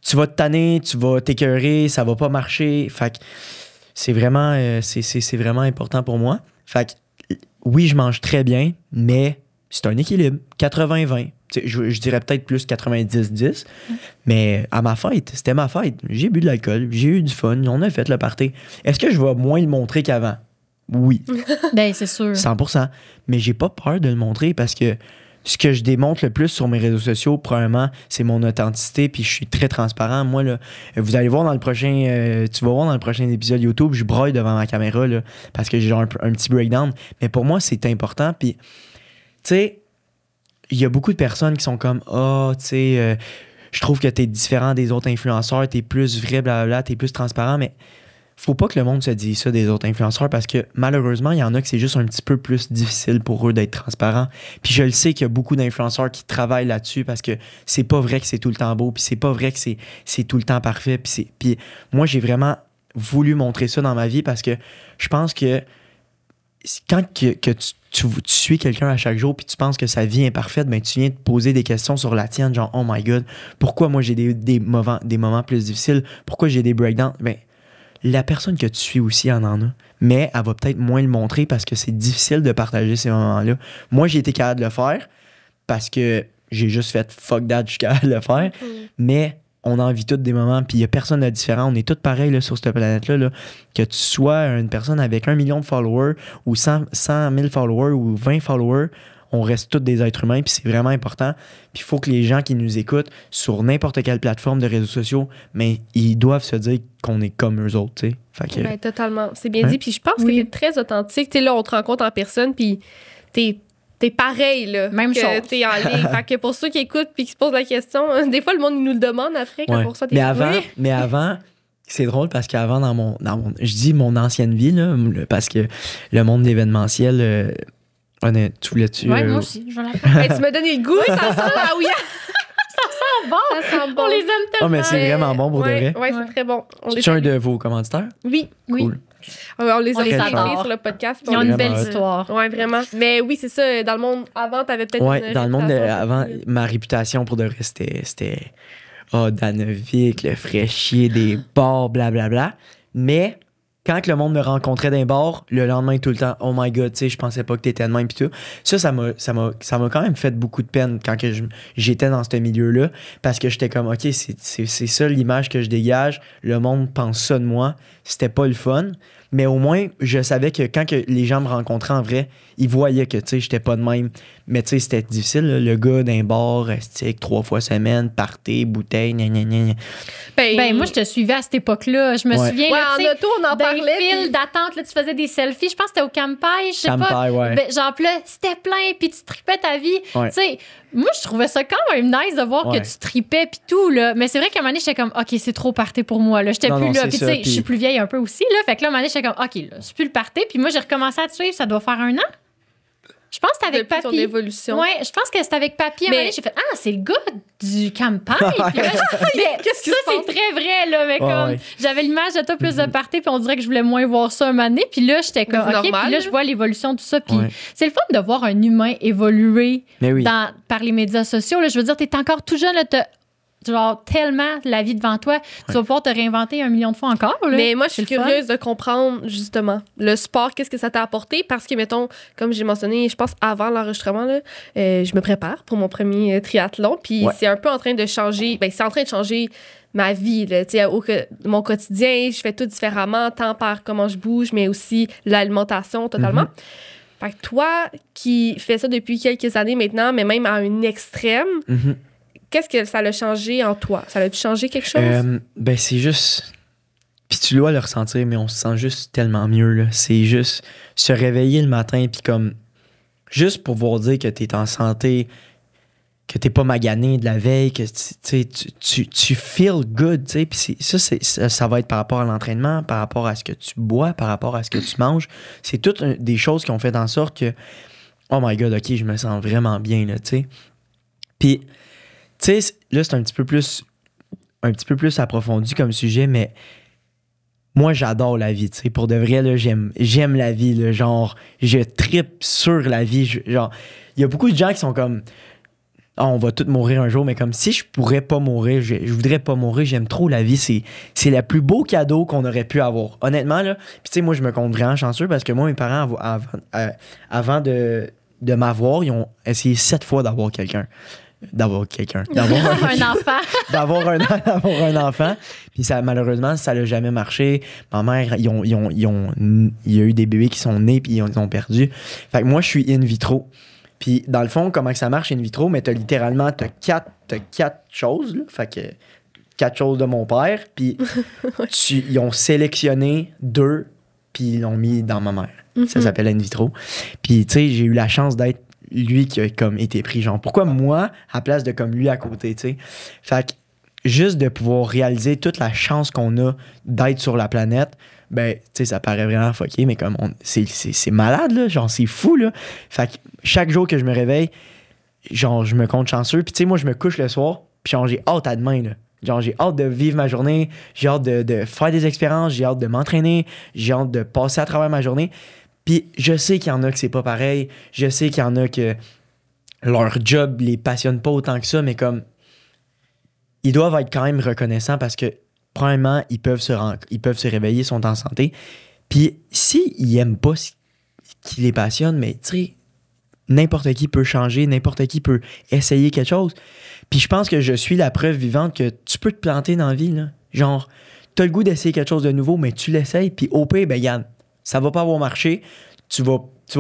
tu vas te tanner, tu vas t'écœurer, ça va pas marcher. Fait que c'est vraiment, c'est vraiment important pour moi. Fait que oui, je mange très bien, mais c'est un équilibre. 80-20. Je dirais peut-être plus 90-10. Mais à ma fête, c'était ma fête. J'ai bu de l'alcool, j'ai eu du fun, on a fait le party. Est-ce que je vais moins le montrer qu'avant? Oui. Ben, c'est sûr. 100%. Mais j'ai pas peur de le montrer parce que ce que je démontre le plus sur mes réseaux sociaux, premièrement, c'est mon authenticité, puis je suis très transparent. Moi, là, vous allez voir dans le prochain... tu vas voir dans le prochain épisode YouTube, je broille devant ma caméra, là, parce que j'ai genre un petit breakdown. Mais pour moi, c'est important. Puis, tu sais, il y a beaucoup de personnes qui sont comme « Ah, tu sais, je trouve que t'es différent des autres influenceurs, t'es plus vrai, blablabla, t'es plus transparent. » Mais faut pas que le monde se dise ça des autres influenceurs parce que malheureusement, il y en a que c'est juste un petit peu plus difficile pour eux d'être transparents. Puis je le sais qu'il y a beaucoup d'influenceurs qui travaillent là-dessus parce que c'est pas vrai que c'est tout le temps beau, puis c'est pas vrai que c'est tout le temps parfait. Puis moi, j'ai vraiment voulu montrer ça dans ma vie parce que je pense que quand tu suis quelqu'un à chaque jour puis tu penses que sa vie est parfaite, ben tu viens te poser des questions sur la tienne, genre « Oh my God, pourquoi moi j'ai des moments plus difficiles? Pourquoi j'ai des breakdowns? » Ben, la personne que tu suis aussi en a. Mais elle va peut-être moins le montrer parce que c'est difficile de partager ces moments-là. Moi, j'ai été capable de le faire parce que j'ai juste fait fuck that, je suis capable de le faire. Mais on en vit tous des moments, puis il n'y a personne de différent. On est tous pareils là, sur cette planète-là. Là. Que tu sois une personne avec 1 million de followers ou 100 000 followers ou 20 followers, on reste tous des êtres humains, puis c'est vraiment important. Puis il faut que les gens qui nous écoutent sur n'importe quelle plateforme de réseaux sociaux, mais ils doivent se dire qu'on est comme eux autres, tu sais. Fait que... Ben, totalement. C'est bien dit. Puis je pense que t'es très authentique. Tu sais, là, on te rencontre en personne, puis t'es pareil, là. Même que chose. T'es en ligne. Fait que pour ceux qui écoutent puis qui se posent la question, des fois, le monde il nous le demande après quand on reçoit des mais avant, c'est drôle parce qu'avant, dans mon je dis mon ancienne vie, là, parce que le monde de l'événementiel... tu voulais-tu... Ouais, moi aussi, je vais la tu m'as donné le goût, ça sent la ouïa. Ça sent bon. Ça sent bon. On les aime tellement. Oh, mais c'est vraiment bon pour de vrai. Oui, c'est très bon. C'est un de vos commanditaires? Oui. Cool. On les a les invités adore. sur le podcast. Ils ont une belle histoire. Oui, vraiment. Mais oui, c'est ça. Dans le monde, avant, t'avais peut-être une dans le monde, avant, ma réputation, pour de vrai, c'était Danovic, le fraîchier des bars, blablabla. Mais... quand le monde me rencontrait dans un bar, le lendemain, tout le temps, oh my God, tu sais, je pensais pas que t'étais de même pis tout. Ça m'a quand même fait beaucoup de peine quand que j'étais dans ce milieu-là, parce que j'étais comme, OK, c'est ça l'image que je dégage, le monde pense ça de moi, c'était pas le fun, mais au moins, je savais que quand que les gens me rencontraient en vrai, ils voyaient que, tu sais, j'étais pas de même. Mais tu sais, c'était difficile, là, le gars d'un bar, stick, 3 fois semaine, party, bouteille, gna gna gna. Ben, moi, je te suivais à cette époque-là. Je me souviens, là, en auto, on en parlait. File d'attente, là, tu faisais des selfies. Je pense que c'était au Campai, je sais pas. Ouais. Ben, genre, là, c'était plein, puis tu tripais ta vie. Ouais. Tu sais, moi, je trouvais ça quand même nice de voir que tu tripais, puis tout, là. Mais c'est vrai qu'à un moment donné, j'étais comme, OK, c'est trop party pour moi, là. J'étais plus là. Puis, tu sais, je suis plus vieille un peu aussi, là. Fait que là, à un moment donné, j'étais comme, OK, là, c'est plus le party. Puis moi, j'ai recommencé à te suivre, ça doit faire 1 an. Je pense que c'était avec Papy. Papy. Ton évolution. Ouais, je pense que c'était avec Papy. Mais j'ai fait, ah, c'est le gars du campagne. Qu'est-ce que ça, c'est très vrai, là. Mais comme, j'avais l'image de toi plus de party, puis on dirait que je voulais moins voir ça un moment donné. Puis là, j'étais comme, OK. Puis là, je vois l'évolution de tout ça. Puis c'est le fun de voir un humain évoluer par les médias sociaux. Là, je veux dire, t'es encore tout jeune, là, genre tellement la vie devant toi, tu vas pouvoir te réinventer 1 million de fois encore. Là. Mais moi, je suis curieuse de comprendre justement le sport, qu'est-ce que ça t'a apporté, parce que, mettons, comme j'ai mentionné, je pense avant l'enregistrement, là, je me prépare pour mon premier triathlon, puis c'est un peu en train de changer, c'est en train de changer ma vie, là, mon quotidien, je fais tout différemment, tant par comment je bouge, mais aussi l'alimentation totalement. Fait que toi, qui fais ça depuis quelques années maintenant, mais même à un extrême, qu'est-ce que ça l'a changé en toi? Ça l'a-tu changé quelque chose? Ben, c'est juste... Puis tu dois le ressentir, mais on se sent juste tellement mieux, là. C'est juste se réveiller le matin, puis comme... Juste pour pouvoir dire que t'es en santé, que t'es pas magané de la veille, que tu feel good, tu sais. Puis ça va être par rapport à l'entraînement, par rapport à ce que tu bois, par rapport à ce que tu manges. C'est toutes des choses qui ont fait en sorte que... Oh my God, OK, je me sens vraiment bien, là, tu sais. Puis... tu sais, là, c'est un petit peu plus approfondi comme sujet, mais moi, j'adore la vie, tu sais. Pour de vrai, là, j'aime la vie, là, genre, je trippe sur la vie. Genre, il y a beaucoup de gens qui sont comme... on va tous mourir un jour, mais comme si je pourrais pas mourir, je voudrais pas mourir, j'aime trop la vie, c'est le plus beau cadeau qu'on aurait pu avoir. Honnêtement, là, puis tu sais, moi, je me compte vraiment chanceux parce que moi, mes parents, avant de m'avoir, ils ont essayé 7 fois d'avoir quelqu'un. D'avoir un enfant. d'avoir un enfant. Puis ça, malheureusement, ça n'a jamais marché. Ma mère, il y a eu des bébés qui sont nés puis ils ont perdu. Fait que moi, je suis in vitro. Puis dans le fond, comment que ça marche in vitro? Mais t'as quatre choses. Là. Fait que 4 choses de mon père. Puis ils ont sélectionné 2 puis ils l'ont mis dans ma mère. Ça s'appelle in vitro. Puis tu sais, j'ai eu la chance d'être lui qui a comme été pris. Genre, pourquoi moi, à place de comme lui à côté, tu sais? Fait que juste de pouvoir réaliser toute la chance qu'on a d'être sur la planète, ben, tu sais, ça paraît vraiment fucké, mais comme c'est malade, là. Genre, c'est fou, là. Fait que chaque jour que je me réveille, genre, je me compte chanceux. Puis, tu sais, moi, je me couche le soir, puis genre, j'ai hâte à demain, là. Genre, j'ai hâte de vivre ma journée, j'ai hâte de faire des expériences, j'ai hâte de m'entraîner, j'ai hâte de passer à travers ma journée. Puis je sais qu'il y en a que c'est pas pareil. Je sais qu'il y en a que leur job les passionne pas autant que ça, mais comme ils doivent être quand même reconnaissants parce que, premièrement, ils peuvent se réveiller, ils sont en santé. Puis s'ils aiment pas ce qui les passionne, mais tu sais, n'importe qui peut changer, n'importe qui peut essayer quelque chose. Puis je pense que je suis la preuve vivante que tu peux te planter dans la vie, là. Genre, t'as le goût d'essayer quelque chose de nouveau, mais tu l'essayes, puis au pire, ben regarde, ça va pas avoir marché, tu vas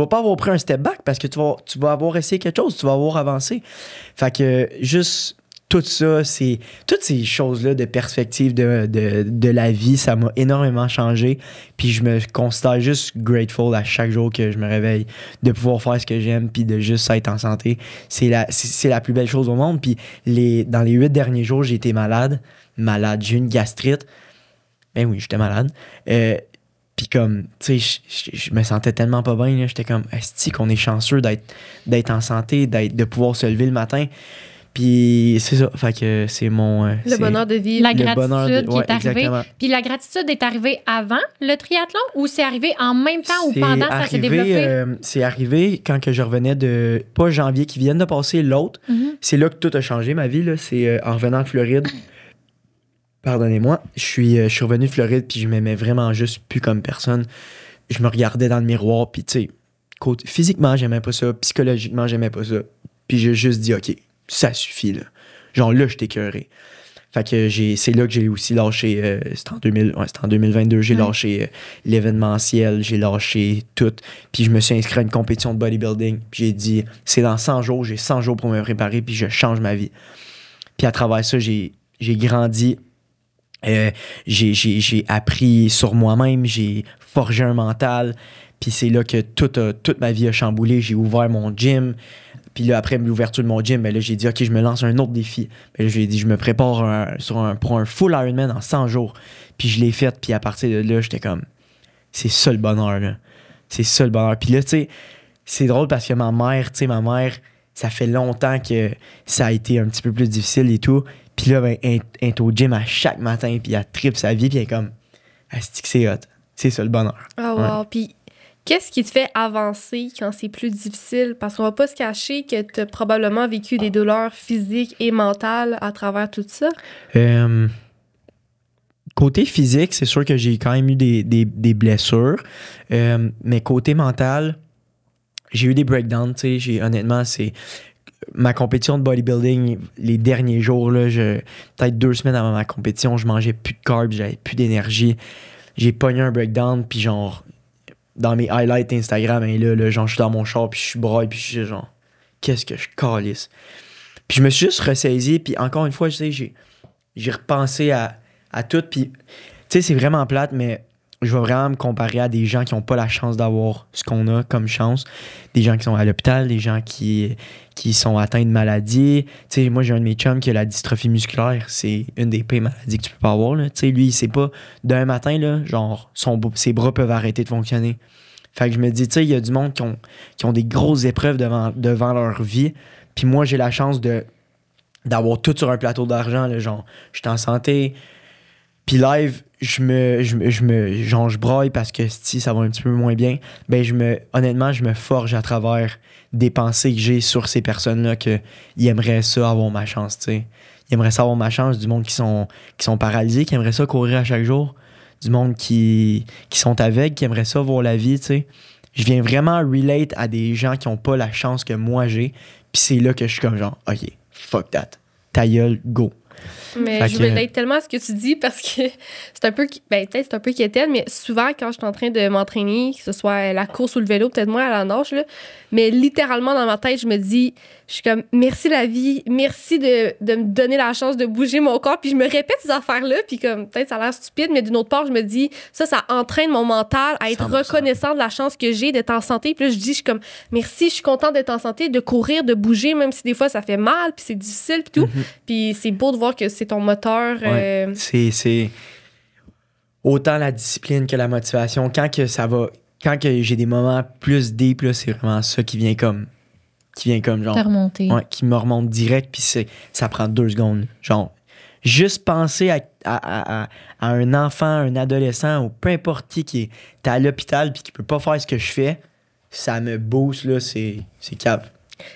pas avoir pris un step back parce que tu vas avoir essayé quelque chose, tu vas avoir avancé. Fait que juste tout ça, c'est toutes ces choses-là de perspective de la vie, ça m'a énormément changé. Puis je me considère juste grateful à chaque jour que je me réveille de pouvoir faire ce que j'aime puis de juste être en santé. C'est la plus belle chose au monde. Puis dans les 8 derniers jours, j'ai été malade. J'ai eu une gastrite. Ben oui, j'étais malade. Puis comme, tu sais, je me sentais tellement pas bien. Là. J'étais comme, esti qu'on est chanceux d'être en santé, de pouvoir se lever le matin. Puis c'est ça. Fait que c'est mon... le bonheur de vivre. La gratitude qui ouais, est arrivée. exactement. Puis la gratitude est arrivée avant le triathlon ou c'est arrivé en même temps ou pendant ça s'est développé? C'est arrivé quand que je revenais de... Pas janvier, qui viennent de passer l'autre. Mm-hmm. C'est là que tout a changé, ma vie. Là. C'est en revenant de Floride. Pardonnez-moi. Je suis revenu de Floride puis je m'aimais vraiment juste plus comme personne. Je me regardais dans le miroir puis tu sais, physiquement, j'aimais pas ça. Psychologiquement, j'aimais pas ça. Puis j'ai juste dit, OK, ça suffit, là. Genre là, je t'ai écœuré. Fait que c'est là que j'ai aussi lâché, c'était en 2022, j'ai lâché l'événementiel, j'ai lâché tout. Puis je me suis inscrit à une compétition de bodybuilding. Puis j'ai dit, c'est dans 100 jours, j'ai 100 jours pour me préparer, puis je change ma vie. Puis à travers ça, j'ai grandi. J'ai appris sur moi-même, j'ai forgé un mental. Puis c'est là que toute ma vie a chamboulé. J'ai ouvert mon gym. Puis là, après l'ouverture de mon gym, ben là, j'ai dit, OK, je me lance un autre défi. Ben là, j'ai dit, je me prépare pour un full Ironman en 100 jours. Puis je l'ai fait. Puis à partir de là, j'étais comme, c'est ça le bonheur, là. C'est ça le bonheur. Puis là, tu sais, c'est drôle parce que ma mère, ça fait longtemps que ça a été un petit peu plus difficile et tout. Puis là, ben, elle est au gym à chaque matin. Puis elle tripe sa vie. Puis elle est comme, c'est hot. C'est ça le bonheur. Ah, wow. Ouais. Puis qu'est-ce qui te fait avancer quand c'est plus difficile? Parce qu'on va pas se cacher que tu as probablement vécu des douleurs physiques et mentales à travers tout ça. Côté physique, c'est sûr que j'ai quand même eu des blessures. Mais côté mental, j'ai eu des breakdowns. Honnêtement, c'est ma compétition de bodybuilding, les derniers jours, là, peut-être 2 semaines avant ma compétition, je mangeais plus de carbs, j'avais plus d'énergie. J'ai pogné un breakdown, puis genre... Dans mes highlights Instagram, et là, genre, je suis dans mon char, puis je suis braille, puis je suis genre, qu'est-ce que je calisse. Puis je me suis juste ressaisi, puis encore une fois, tu sais, j'ai repensé à tout, puis, tu sais, c'est vraiment plate, mais je vais vraiment me comparer à des gens qui n'ont pas la chance d'avoir ce qu'on a comme chance. Des gens qui sont à l'hôpital, des gens qui sont atteints de maladies. Tu sais, moi, j'ai un de mes chums qui a la dystrophie musculaire. C'est une des pires maladies que tu peux pas avoir, là. Tu sais, lui, c'est pas d'un matin, là, genre, ses bras peuvent arrêter de fonctionner. Fait que je me dis, tu sais, il y a du monde qui ont des grosses épreuves devant leur vie. Puis moi, j'ai la chance d'avoir tout sur un plateau d'argent, là, genre, je suis en santé. Puis live, je braille parce que si ça va un petit peu moins bien, ben honnêtement, je me forge à travers des pensées que j'ai sur ces personnes-là qu'ils aimeraient ça avoir ma chance, tu sais. Ils aimeraient ça avoir ma chance, du monde qui sont paralysés, qui aimeraient ça courir à chaque jour, du monde qui sont aveugles, qui aimeraient ça voir la vie, tu sais. Je viens vraiment relate à des gens qui n'ont pas la chance que moi j'ai, puis c'est là que je suis comme genre, OK, fuck that, ta gueule, go. Mais je relate tellement à ce que tu dis parce que c'est un peu, peut-être c'est un peu quétaine, mais souvent quand je suis en train de m'entraîner, que ce soit la course ou le vélo, peut-être moins à la nage, là, mais littéralement dans ma tête, je me dis, je suis comme, merci la vie, merci de me donner la chance de bouger mon corps, puis je me répète ces affaires-là, puis comme, peut-être ça a l'air stupide, mais d'une autre part, je me dis, ça entraîne mon mental à être 100%. Reconnaissant de la chance que j'ai d'être en santé, puis là, je suis comme, merci, je suis contente d'être en santé, de courir, de bouger, même si des fois ça fait mal, puis c'est difficile, puis tout, puis c'est beau de voir que c'est ton moteur. Ouais, c'est autant la discipline que la motivation. Quand que j'ai des moments plus deep, là, c'est vraiment ça qui vient comme genre. Qui me remonte direct, puis ça prend 2 secondes. Genre, juste penser à un enfant, un adolescent ou peu importe qui est à l'hôpital puis qui peut pas faire ce que je fais, ça me booste, là, c'est cap.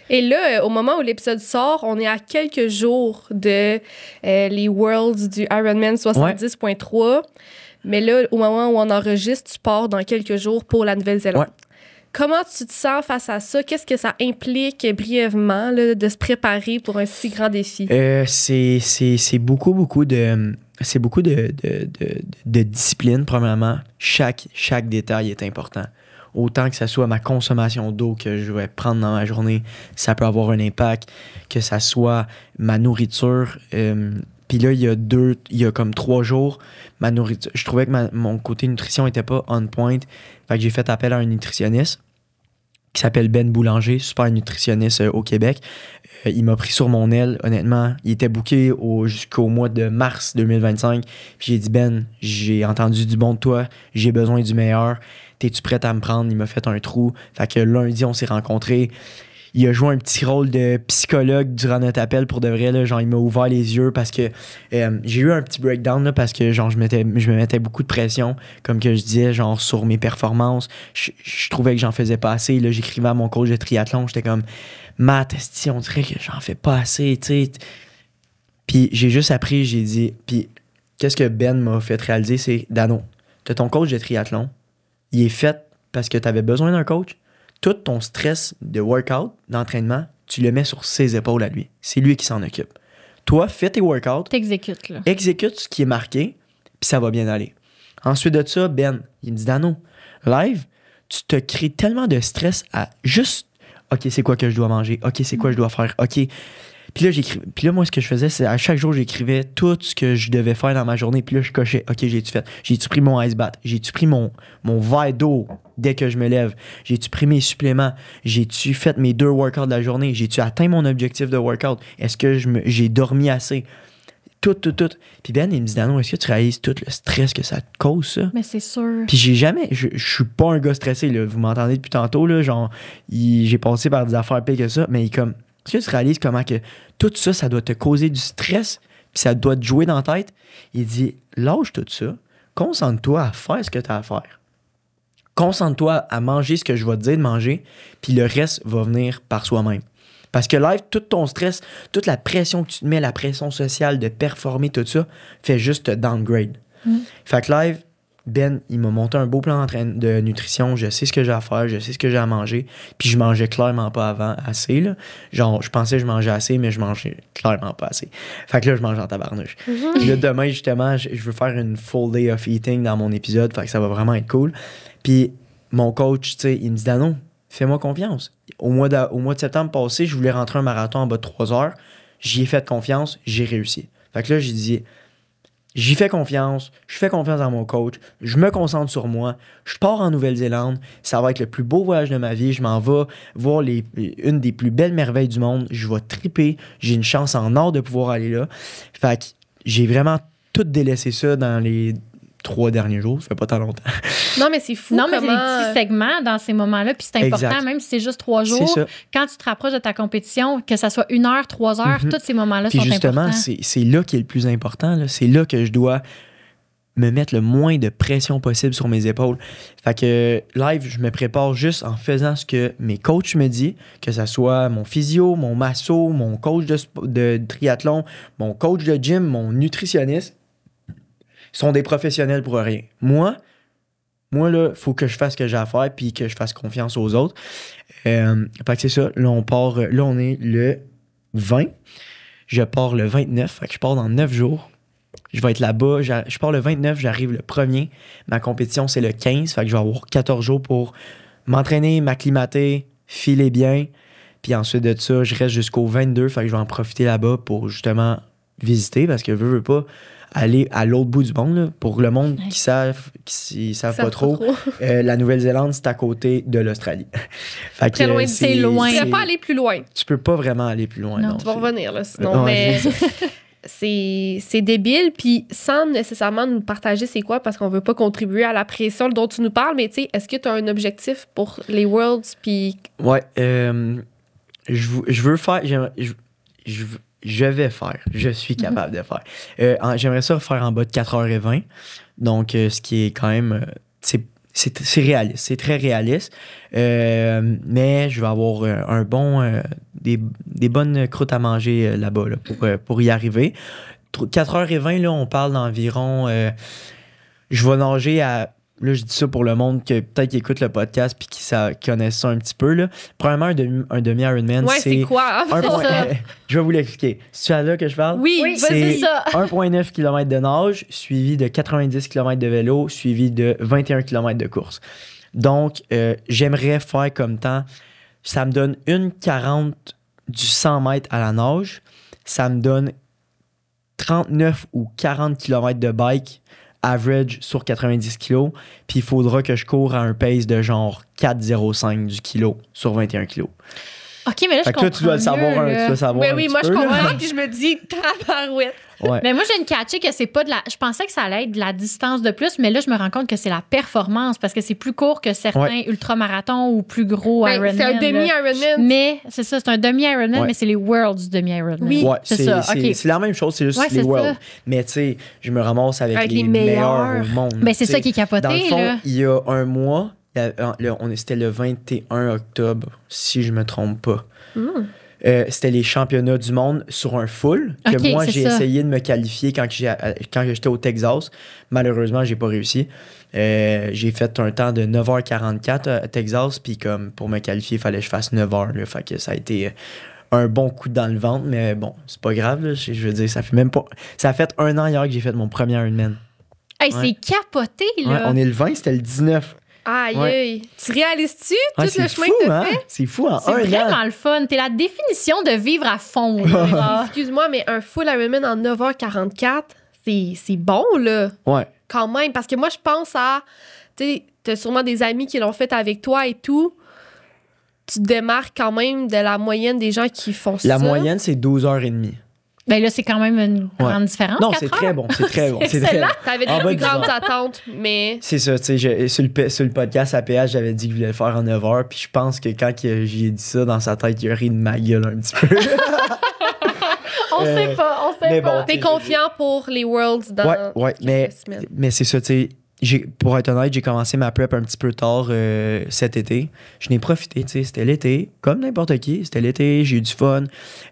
Et là, au moment où l'épisode sort, on est à quelques jours de les Worlds du Ironman 70.3. Mais là, au moment où on enregistre, tu pars dans quelques jours pour la Nouvelle-Zélande. Ouais. Comment tu te sens face à ça? Qu'est-ce que ça implique brièvement là, de se préparer pour un si grand défi? C'est beaucoup de discipline, premièrement. Chaque détail est important. Autant que ce soit ma consommation d'eau que je vais prendre dans ma journée, ça peut avoir un impact. Que ça soit ma nourriture. Puis là, il y a comme 3 jours, ma nourriture, je trouvais que mon côté nutrition n'était pas on point. Fait que j'ai fait appel à un nutritionniste qui s'appelle Ben Boulanger, super nutritionniste au Québec. Il m'a pris sur mon aile, honnêtement. Il était booké jusqu'au mois de mars 2025. Puis j'ai dit, Ben, j'ai entendu du bon de toi, j'ai besoin du meilleur. T'es-tu prête à me prendre? Il m'a fait un trou. Fait que lundi, on s'est rencontrés. Il a joué un petit rôle de psychologue durant notre appel pour de vrai. Là, genre, il m'a ouvert les yeux parce que j'ai eu un petit breakdown là, parce que genre, je me mettais beaucoup de pression, comme que je disais, genre sur mes performances. Je trouvais que j'en faisais pas assez. Là, j'écrivais à mon coach de triathlon, j'étais comme Matt, on dirait que j'en fais pas assez. T'sais. Puis j'ai juste appris, j'ai dit. Puis qu'est-ce que Ben m'a fait réaliser, c'est Dano, t'as ton coach de triathlon, il est fait parce que t'avais besoin d'un coach. Tout ton stress de workout, d'entraînement, tu le mets sur ses épaules à lui. C'est lui qui s'en occupe. Toi, fais tes workouts. T'exécutes, là. Exécute ce qui est marqué, puis ça va bien aller. Ensuite de ça, Ben, il me dit, Dano, live, tu te crées tellement de stress à juste, OK, c'est quoi que je dois manger? OK, c'est quoi je dois faire? OK. Puis là, moi, ce que je faisais, c'est à chaque jour, j'écrivais tout ce que je devais faire dans ma journée. Puis là, je cochais. OK, j'ai-tu fait? J'ai-tu pris mon ice bath? J'ai-tu pris mon verre d'eau dès que je me lève? J'ai-tu pris mes suppléments? J'ai-tu fait mes 2 workouts de la journée? J'ai-tu atteint mon objectif de workout? Est-ce que j'ai dormi assez? Tout. Puis Ben, il me dit, Dano, est-ce que tu réalises tout le stress que ça te cause, ça? Mais c'est sûr. Puis je suis pas un gars stressé, là. Vous m'entendez depuis tantôt, là. Genre, j'ai passé par des affaires pires que ça, mais il comme... Est-ce que tu réalises comment que tout ça, ça doit te causer du stress, puis ça doit te jouer dans la tête? Il dit, lâche tout ça, concentre-toi à faire ce que tu as à faire. Concentre-toi à manger ce que je vais te dire de manger, puis le reste va venir par soi-même. Parce que live, tout ton stress, toute la pression que tu te mets, la pression sociale de performer, tout ça, fait juste te downgrade. Fait que live, Ben, il m'a monté un beau plan de nutrition. Je sais ce que j'ai à faire, je sais ce que j'ai à manger. Puis je mangeais clairement pas avant assez. Là. Genre, je pensais que je mangeais assez, mais je mangeais clairement pas assez. Fait que là, je mange en tabarnouche. Puis là, demain, justement, je veux faire une full day of eating dans mon épisode. Fait que ça va vraiment être cool. Puis mon coach, tu sais, il me dit, Dano, fais-moi confiance. Au mois de septembre passé, je voulais rentrer un marathon en bas de 3 heures. J'y ai fait confiance, j'ai réussi. Fait que là, j'ai dit... J'y fais confiance, je fais confiance à mon coach, je me concentre sur moi, je pars en Nouvelle-Zélande, ça va être le plus beau voyage de ma vie, je m'en vais voir une des plus belles merveilles du monde, je vais triper, j'ai une chance en or de pouvoir aller là. Fait que j'ai vraiment tout délaissé ça dans les 3 derniers jours, ça fait pas tant longtemps. Non, mais c'est fou. Non, mais c'est des petits segments dans ces moments-là, puis c'est important, exact. Même si c'est juste 3 jours, quand tu te rapproches de ta compétition, que ça soit 1 heure, 3 heures, tous ces moments-là puis sont justement, importants. c'est là qui est le plus important, là. C'est là que je dois me mettre le moins de pression possible sur mes épaules. Fait que live, je me prépare juste en faisant ce que mes coachs me disent, que ce soit mon physio, mon masso, mon coach de triathlon, mon coach de gym, mon nutritionniste. Ils sont des professionnels pour rien. Moi, là, il faut que je fasse ce que j'ai à faire puis que je fasse confiance aux autres. Fait que c'est ça. Là, on est le 20. Je pars le 29. Fait que je pars dans 9 jours. Je vais être là-bas. Je pars le 29, j'arrive le 1er. Ma compétition, c'est le 15. Fait que je vais avoir 14 jours pour m'entraîner, m'acclimater, filer bien. Puis ensuite de ça, je reste jusqu'au 22. Fait que je vais en profiter là-bas pour justement visiter parce que veux pas aller à l'autre bout du monde. Là. Pour le monde qui savent pas trop, la Nouvelle-Zélande, c'est à côté de l'Australie. Fait très loin. C'est loin. Tu ne peux pas aller plus loin. Tu peux pas vraiment aller plus loin. Non, tu vas revenir là, sinon. Mais c'est débile, puis sans nécessairement nous partager c'est quoi, parce qu'on veut pas contribuer à la pression dont tu nous parles, mais tu sais, est-ce que tu as un objectif pour les Worlds, puis... Ouais, je veux faire... Je vais faire. Je suis capable de faire. J'aimerais ça faire en bas de 4h20. Donc, ce qui est quand même... c'est réaliste. C'est très réaliste. Mais je vais avoir des bonnes croûtes à manger là-bas là, pour y arriver. 4h20, là, on parle d'environ... je vais nager à... Là, je dis ça pour le monde que peut-être qui écoute le podcast puis qui connaissent ça un petit peu. Là. Premièrement, un demi-Ironman, c'est quoi? Je vais vous l'expliquer. C'est là que je parle? Oui, c'est ça. 1,9 km de nage, suivi de 90 km de vélo, suivi de 21 km de course. Donc, j'aimerais faire comme temps. Ça me donne 1,40 du 100 mètres à la nage. Ça me donne 39 ou 40 km de bike average sur 90 kg, puis il faudra que je cours à un pace de genre 4,05 du kilo sur 21 kg. OK, mais là, je comprends. Toi, tu dois le savoir, tu dois savoir. Mais oui, moi, je comprends, puis je me dis, tabarouette. Ouais. Mais moi, j'ai une catchée que c'est pas de la. Je pensais que ça allait être de la distance de plus, mais là, je me rends compte que c'est la performance parce que c'est plus court que certains ultramarathons ou plus gros Ironman. C'est un demi-Ironman. Mais c'est ça, c'est un demi-Ironman, mais c'est les Worlds du demi-Ironman. Oui, c'est ça. Okay. C'est la même chose, c'est juste les Worlds. Mais tu sais, je me ramasse avec les meilleurs au monde. Mais c'est ça qui est capoté. Dans le fond, là. il y a un mois, c'était le 21 octobre, si je me trompe pas. C'était les championnats du monde sur un full que moi j'ai essayé de me qualifier quand j'étais au Texas. Malheureusement, j'ai pas réussi. J'ai fait un temps de 9h44 à Texas, puis comme pour me qualifier, il fallait que je fasse 9h. Là, fait que ça a été un bon coup dans le ventre, mais bon, c'est pas grave. Là, je veux dire, ça a fait 1 an hier que j'ai fait mon premier Ironman. Hey, c'est capoté, là! Ouais, on est le 20, c'était le 19. Aïe, tu réalises-tu tout le chemin que tu as fait? C'est fou, en 1 an. C'est vraiment le fun. T'es la définition de vivre à fond. Excuse-moi, mais un full Ironman en 9h44, c'est bon, là. Ouais. Quand même, parce que moi, je pense à... Tu sais, t'as sûrement des amis qui l'ont fait avec toi et tout. Tu te démarques quand même de la moyenne des gens qui font ça. La moyenne, c'est 12h30. Ben là, c'est quand même une grande différence. Non, c'est très bon. C'est très bon. C'est très bon. T'avais des plus grandes attentes, mais... C'est ça, tu sais, sur le podcast APH, j'avais dit que je voulais le faire en 9 heures, puis je pense que quand j'ai dit ça dans sa tête, il a ri de ma gueule un petit peu. On sait pas. Bon, t'es confiant pour les Worlds dans quelques semaines. Mais c'est ça, tu sais. Pour être honnête, j'ai commencé ma prep un petit peu tard cet été. Je n'ai profité, tu sais, c'était l'été, comme n'importe qui. C'était l'été, j'ai eu du fun.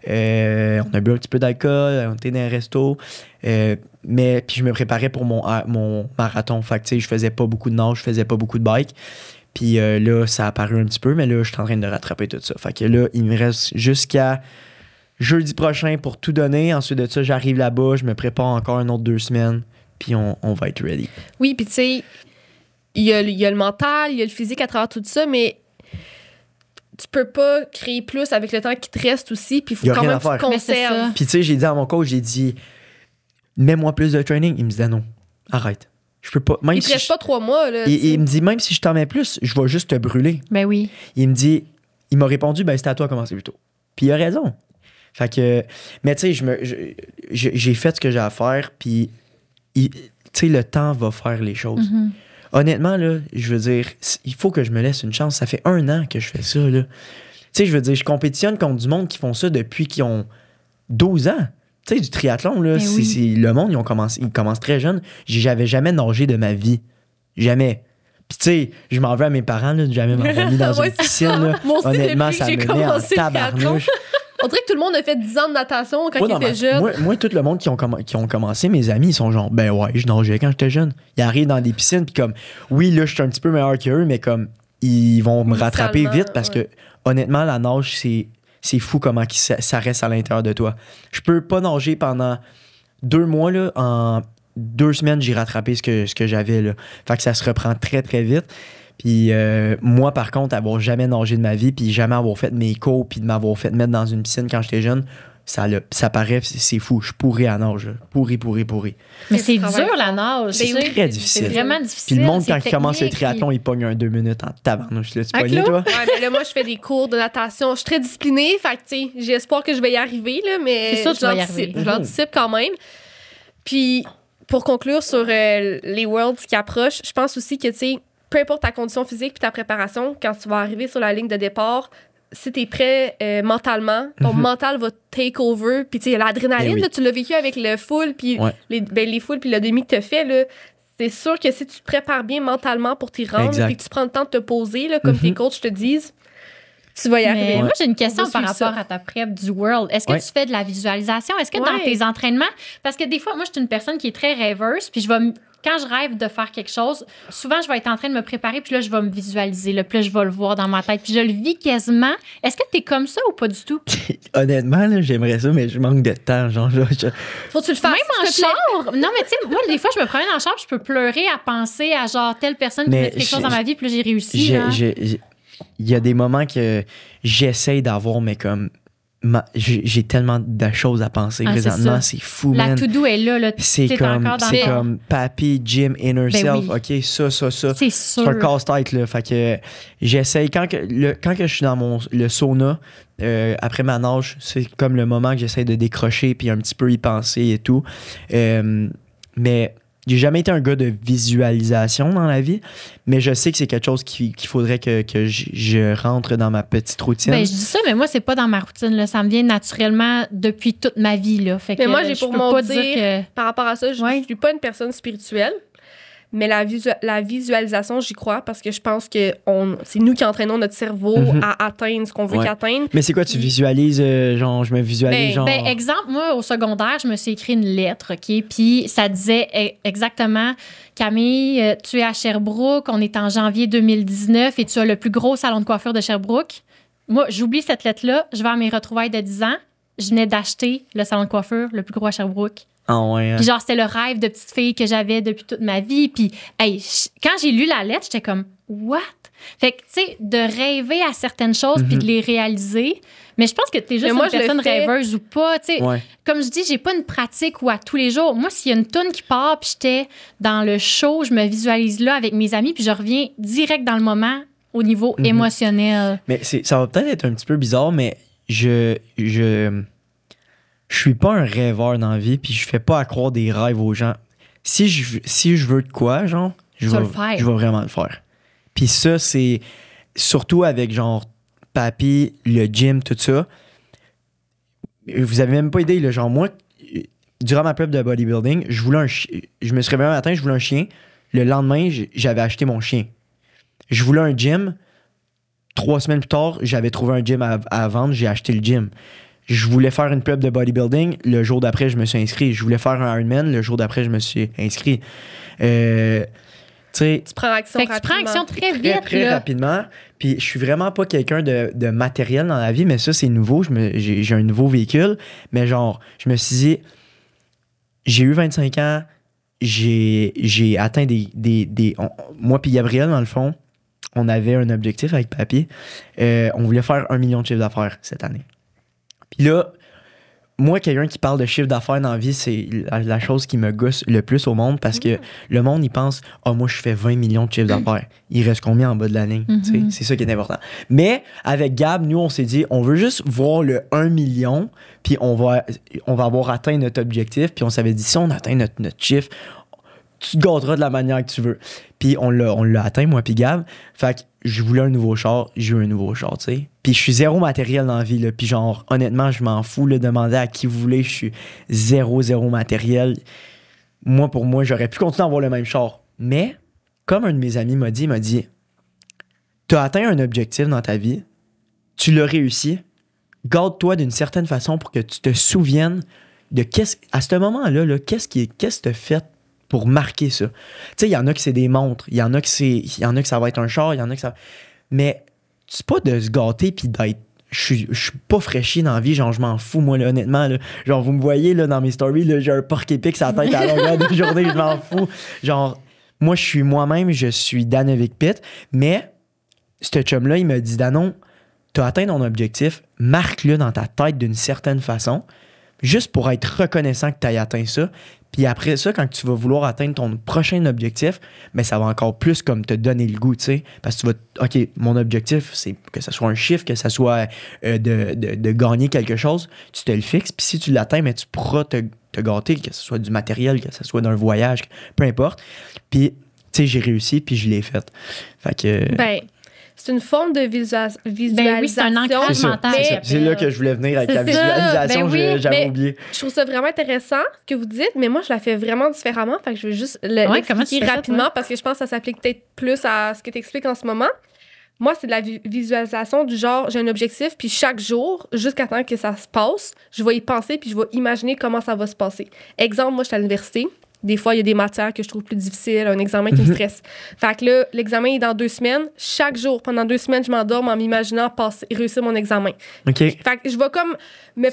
On a bu un petit peu d'alcool, on était dans un resto. Mais puis je me préparais pour mon marathon. Fait que, tu sais, je faisais pas beaucoup de nage, je faisais pas beaucoup de bike. Puis là, ça a apparu un petit peu, mais là, je suis en train de rattraper tout ça. Fait que là, il me reste jusqu'à jeudi prochain pour tout donner. Ensuite de ça, j'arrive là-bas, je me prépare encore une autre 2 semaines. Puis on va être ready. Oui, puis tu sais, il y a le mental, il y a le physique à travers tout ça, mais tu peux pas créer plus avec le temps qui te reste aussi, puis il faut quand même que tu te conserves. Puis tu sais, j'ai dit à mon coach, j'ai dit, mets-moi plus de training. Il me disait non, arrête. Je peux pas. Même il te reste pas 3 mois, là. Il me dit, même si je t'en mets plus, je vais juste te brûler. Ben oui. Il m'a répondu, ben c'était à toi de commencer plus tôt. Puis il a raison. Fait que, mais tu sais, j'ai fait ce que j'ai à faire, puis tu sais, le temps va faire les choses. Mm-hmm. Honnêtement, là, je veux dire, il faut que je me laisse une chance. Ça fait 1 an que je fais ça, là. Tu sais, je veux dire, je compétitionne contre du monde qui font ça depuis qu'ils ont 12 ans. tu sais, du triathlon, là, Mais oui. le monde, ils commencent très jeunes. J'avais jamais nagé de ma vie. Jamais. Puis, tu sais, je m'en veux à mes parents, là, de jamais m'avoir mis dans Ouais, une c'est piscine. ça. Là. Moi aussi, Honnêtement, depuis que ça j'ai me met en commencé le triathlon. tabarnouche. On dirait que tout le monde a fait 10 ans de natation quand Moi, il dans était jeune. moi, tout le monde qui ont commencé, mes amis, ils sont genre, ben ouais, je nageais quand j'étais jeune. Ils arrivent dans des piscines, puis comme, oui, là, je suis un petit peu meilleur qu'eux, mais comme, ils vont me rattraper Initialement, vite parce que, honnêtement, la nage, c'est fou comment ça reste à l'intérieur de toi. Je peux pas nager pendant 2 mois, là, en 2 semaines, j'ai rattrapé ce que j'avais, là. Fait que ça se reprend très, très vite. Puis moi, par contre, avoir jamais nagé de ma vie, puis jamais avoir fait mes cours, puis de m'avoir fait mettre dans une piscine quand j'étais jeune, ça paraît, c'est fou. Je suis pourri à nage. Là. Pourri. Mais c'est travail dur, la fort. nage. Ben tu oui. sais. Très difficile. C'est vraiment Puis difficile. le monde, c'est quand il commence le technique, triathlon, il pogne un 2 minutes en tabarnouche. Là, tu Ah, pognes, Claude? toi? Ouais, mais là, moi, je fais des cours de natation. Je suis très disciplinée. Fait que, tu sais, j'ai espoir que je vais y arriver, là, mais C'est sûr que tu vas y j'anticipe. arriver. Je l'anticipe quand même. Puis, pour conclure sur les Worlds qui approchent, je pense aussi que, tu sais, peu importe ta condition physique puis ta préparation, quand tu vas arriver sur la ligne de départ, si t'es prêt mentalement, ton mental va take over. Puis, tu sais, l'adrénaline, Eh oui. là, tu l'as vécu avec le full, puis Ouais. les foules, puis le demi que t'as fait, là. C'est sûr que si tu te prépares bien mentalement pour t'y rendre, Exact. puis que tu prends le temps de te poser, là, comme tes coachs te disent, tu vas y arriver. Mais moi, j'ai une question On va par suivre rapport ça. à ta prep du World. Est-ce que Ouais. tu fais de la visualisation? Est-ce que dans Ouais. tes entraînements, parce que des fois, moi, je suis une personne qui est très rêveuse, puis quand je rêve de faire quelque chose, souvent, je vais être en train de me préparer, puis là, je vais me visualiser, là, puis là, je vais le voir dans ma tête, puis je le vis quasiment. Est-ce que tu es comme ça ou pas du tout? Honnêtement, là, j'aimerais ça, mais je manque de temps. Genre, Faut que tu le fasses. Même en s'il te plaît. char. Non, mais tu sais, moi, des fois, je me promène en char, puis je peux pleurer à penser à genre telle personne qui Mais m'a fait quelque chose dans ma vie, puis là, j'ai réussi. J'ai- genre. il y a des moments que j'essaye d'avoir, mais comme j'ai tellement de choses à penser Ah, c'est présentement, ça. c'est fou, La man. to-do est là. C'est T'es comme, encore dans c'est ton- comme papi, gym, inner Ben self. oui. OK, ça. C'est C'est sûr. un casse-tête, là. Fait que j'essaye, quand que je suis dans le sauna, après ma nage, c'est comme le moment que j'essaie de décrocher puis un petit peu y penser et tout. Mais j'ai jamais été un gars de visualisation dans la vie, mais je sais que c'est quelque chose qu'il faudrait que je rentre dans ma petite routine. Ben, je dis ça, mais moi, c'est pas dans ma routine. Là. Ça me vient naturellement depuis toute ma vie. Là. Fait Mais que, moi, j'ai je pour peux mon pas dire, que... par rapport à ça, je Ouais. suis pas une personne spirituelle, mais la visualisation, j'y crois parce que je pense que c'est nous qui entraînons notre cerveau Mhm. à atteindre ce qu'on veut Ouais. qu'il atteigne. Mais c'est quoi, tu visualises, genre, je me visualise, genre... Ben, exemple, moi, au secondaire, je me suis écrit une lettre, OK? Puis ça disait exactement, Camille, tu es à Sherbrooke, on est en janvier 2019 et tu as le plus gros salon de coiffure de Sherbrooke. Moi, j'oublie cette lettre-là, je vais à mes retrouvailles de 10 ans, je venais d'acheter le salon de coiffure le plus gros à Sherbrooke. Ah ouais, hein. Puis genre, c'était le rêve de petite fille que j'avais depuis toute ma vie. Puis, hey, quand j'ai lu la lettre, j'étais comme, what? Fait que, tu sais, de rêver à certaines choses puis de les réaliser. Mais je pense que t'es juste moi, une je le personne fais. rêveuse ou pas. Tu sais, Ouais. comme je dis, j'ai pas une pratique où à tous les jours. Moi, s'il y a une toune qui part puis j'étais dans le show, je me visualise là avec mes amis puis je reviens direct dans le moment au niveau émotionnel. Mais ça va peut-être être un petit peu bizarre, mais je suis pas un rêveur dans la vie, puis je fais pas accroire des rêves aux gens. Si je veux de quoi, genre, je Tu vas vais le faire. je vais vraiment le faire. Puis ça, c'est surtout avec genre papy, le gym, tout ça. Vous avez même pas idée, là, genre moi, durant ma prep de bodybuilding, je me suis réveillé un matin, je voulais un chien. Le lendemain, j'avais acheté mon chien. Je voulais un gym. 3 semaines plus tard, j'avais trouvé un gym à vendre, j'ai acheté le gym. Je voulais faire une prep de bodybuilding. Le jour d'après, je me suis inscrit. Je voulais faire un Ironman. Le jour d'après, je me suis inscrit. Tu sais, Tu prends action Fait que tu prends rapidement. action très très, vite. très là. rapidement. Puis je suis vraiment pas quelqu'un de matériel dans la vie, mais ça, c'est nouveau. J'ai un nouveau véhicule. Mais genre, je me suis dit, j'ai eu 25 ans, j'ai atteint moi puis Gabriel, dans le fond, on avait un objectif avec papy. On voulait faire 1 million de chiffre d'affaires cette année. Puis là, moi, quelqu'un qui parle de chiffre d'affaires dans la vie, c'est la chose qui me gosse le plus au monde parce que le monde, il pense « Ah, moi, je fais 20 millions de chiffre d'affaires. Il reste combien en bas de la ligne? Tu sais, c'est ça qui est important. Mais avec Gab, nous, on s'est dit, on veut juste voir le 1 million, puis on va avoir atteint notre objectif. Puis on s'avait dit, si on atteint notre chiffre, tu te gâteras de la manière que tu veux. Puis on l'a atteint, moi puis Gab. Fait que je voulais un nouveau char, j'ai eu un nouveau char, tu sais. Puis je suis zéro matériel dans la vie, là. Puis genre, honnêtement, je m'en fous, là, demander à qui vous voulez, je suis zéro matériel. Moi, pour moi, j'aurais pu continuer à avoir le même char. Mais, comme un de mes amis m'a dit, t'as atteint un objectif dans ta vie, tu l'as réussi, garde-toi d'une certaine façon pour que tu te souviennes de à ce moment-là, là, qu'est-ce que t'as fait pour marquer ça. Tu sais, il y en a que c'est des montres, il y en a que ça va être un char, il y en a que ça... Mais c'est pas de se gâter puis d'être... Je suis pas fraîchi dans la vie, genre je m'en fous, moi, là, honnêtement. Là. Genre, vous me voyez là, dans mes stories, là, j'ai un porc épic sur la tête à la longueur de journée, je m'en fous. Genre, moi, je suis moi-même, je suis Danevic Pitt, mais ce chum-là, il me dit, Danon, t'as atteint ton objectif, marque-le dans ta tête d'une certaine façon, juste pour être reconnaissant que t'as atteint ça. Puis après ça, quand tu vas vouloir atteindre ton prochain objectif, ben ça va encore plus comme te donner le goût, tu sais. Parce que tu vas, OK, mon objectif, c'est que ce soit un chiffre, que ce soit de gagner quelque chose. Tu te le fixes, puis si tu l'atteins, ben, tu pourras te gâter, que ce soit du matériel, que ce soit d'un voyage, peu importe. Puis, tu sais, j'ai réussi, puis je l'ai fait. Fait que... Ben, c'est une forme de visualisation. Ben oui, c'est un ancrage mental. C'est là que je voulais venir avec la visualisation, ben oui, j'avais oublié. Je trouve ça vraiment intéressant ce que vous dites, mais moi, je la fais vraiment différemment. Fait que je vais juste l'expliquer rapidement parce que je pense que ça s'applique peut-être plus à ce que tu expliques en ce moment. Moi, c'est de la visualisation du genre, j'ai un objectif, puis chaque jour, jusqu'à temps que ça se passe, je vais y penser, puis je vais imaginer comment ça va se passer. Exemple, moi, je suis à l'université. Des fois, il y a des matières que je trouve plus difficiles, un examen qui me stresse. Fait que là, l'examen est dans 2 semaines. Chaque jour, pendant 2 semaines, je m'endorme en m'imaginant réussir mon examen. OK. Fait que je vais comme me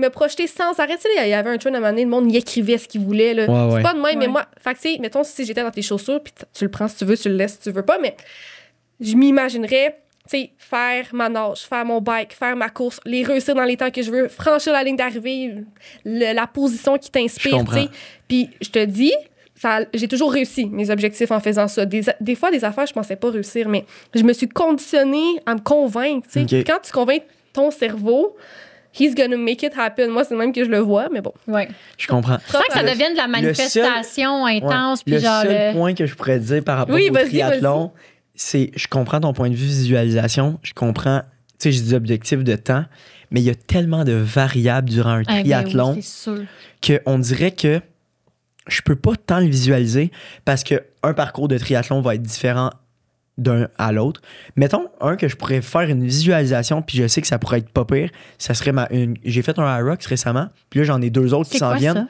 projeter sans arrêt. Tu sais, il y avait un trend à un moment donné, le monde y écrivait ce qu'il voulait. Là. Ouais, c'est pas de même, mais moi, fait que tu sais, mettons, si j'étais dans tes chaussures, puis tu le prends si tu veux, tu le laisses si tu veux pas, mais je m'imaginerais, tu sais, faire ma nage, faire mon bike, faire ma course, les réussir dans les temps que je veux, franchir la ligne d'arrivée, la position qui t'inspire, tu sais. Puis je te dis, j'ai toujours réussi mes objectifs en faisant ça. Des fois, des affaires, je pensais pas réussir, mais je me suis conditionnée à me convaincre, tu sais. Okay. Quand tu convaincs ton cerveau, he's gonna make it happen. Moi, c'est le même que je le vois, mais bon. Ouais. Je comprends. Je sens que ça devienne de la manifestation intense. Puis le seul point que je pourrais dire par rapport au triathlon, c'est, je comprends ton point de vue visualisation, je comprends, tu sais, j'ai des objectifs de temps, mais il y a tellement de variables durant un triathlon qu'on dirait que je peux pas tant le visualiser parce qu'un parcours de triathlon va être différent d'un à l'autre. Mettons, un que je pourrais faire une visualisation, puis je sais que ça pourrait être pas pire, ça serait j'ai fait un Hyrox récemment, puis là, j'en ai 2 autres qui s'en viennent.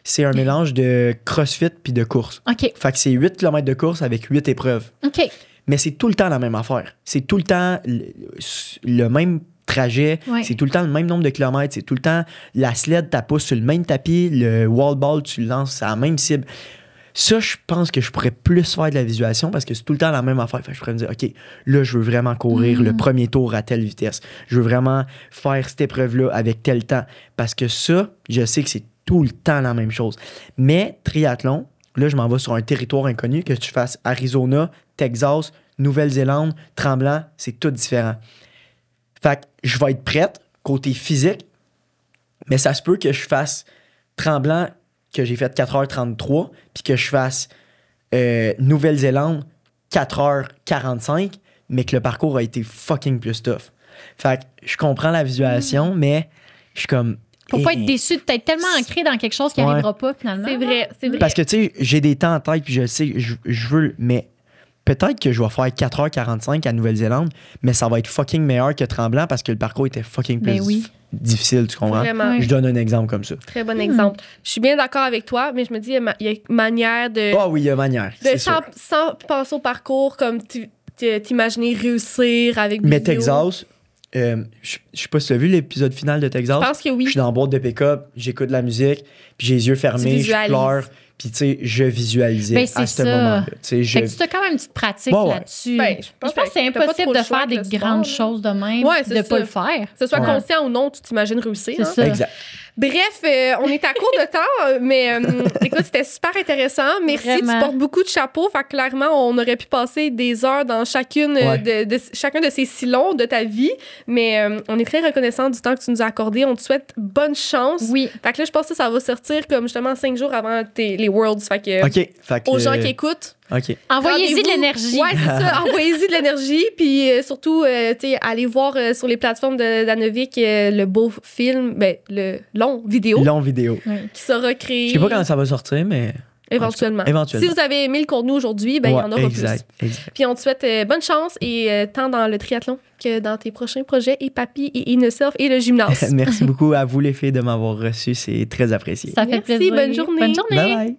C'est un mélange de CrossFit puis de course. OK. Fait que c'est 8 km de course avec 8 épreuves. OK. Mais c'est tout le temps la même affaire. C'est tout le temps le même trajet. Ouais. C'est tout le temps le même nombre de kilomètres. C'est tout le temps la sled, tu pousses sur le même tapis. Le wall ball, tu le lances à la même cible. Ça, je pense que je pourrais plus faire de la visualisation parce que c'est tout le temps la même affaire. Fait que je pourrais me dire, OK, là, je veux vraiment courir le premier tour à telle vitesse. Je veux vraiment faire cette épreuve-là avec tel temps. Parce que ça, je sais que c'est tout le temps la même chose. Mais triathlon, là, je m'en vais sur un territoire inconnu, que tu fasses Arizona, Texas, Nouvelle-Zélande, Tremblant, c'est tout différent. Fait que je vais être prête, côté physique, mais ça se peut que je fasse Tremblant, que j'ai fait 4h33, puis que je fasse Nouvelle-Zélande, 4h45, mais que le parcours a été fucking plus tough. Fait que je comprends la visualisation, mais je suis comme... Faut pas être déçu de t'être tellement ancré dans quelque chose qui n'arrivera pas, finalement. C'est vrai. Parce que, tu sais, j'ai des temps en tête, puis je sais, je veux... Mais peut-être que je vais faire 4h45 à Nouvelle-Zélande, mais ça va être fucking meilleur que Tremblant parce que le parcours était fucking plus difficile, tu comprends? Vraiment. Je donne un exemple comme ça. Très bon exemple. Je suis bien d'accord avec toi, mais je me dis, il y a une manière de... Ah oui, il y a manière, sans penser au parcours, comme t'imaginer réussir avec Mais Texas... je sais pas si tu as vu l'épisode final de Texas. Je pense que oui. Je suis dans la boîte de pick-up, j'écoute de la musique, puis j'ai les yeux fermés, je pleure, puis tu sais, je visualisais à ce moment-là. Fait que tu as quand même une petite pratique là-dessus. Ben, je pense que c'est impossible de faire des grandes choses de même, de pas le faire. Que ce soit conscient ou non, tu t'imagines réussir. C'est ça. Exact. Bref, on est à court de temps, mais écoute, c'était super intéressant. Merci, vraiment. Tu portes beaucoup de chapeaux. Fait que clairement, on aurait pu passer des heures dans chacun de ces sillons de ta vie, mais on est très reconnaissant du temps que tu nous as accordé. On te souhaite bonne chance. Oui. Fait que là, je pense que ça va sortir comme justement 5 jours avant les les Worlds. Fait que, OK. Fait que, aux gens qui écoutent, OK. Envoyez-y de rendez-vous. l'énergie. Ouais, c'est ça. Envoyez-y de l'énergie. Puis surtout, tu sais, allez voir sur les plateformes d'Annovic le beau film, ben, le long vidéo Long vidéo. qui sera créé Je sais pas quand ça va sortir, mais. éventuellement. Éventuellement. Si vous avez aimé le contenu aujourd'hui, ben, il y en aura exact, plus. Exact. Puis on te souhaite bonne chance et tant dans le triathlon que dans tes prochains projets et Papy et Innosurf et le gymnase. Merci beaucoup à vous, les filles, de m'avoir reçu. C'est très apprécié. Ça fait Merci, plaisir. bonne journée. Bonne journée. Bye bye.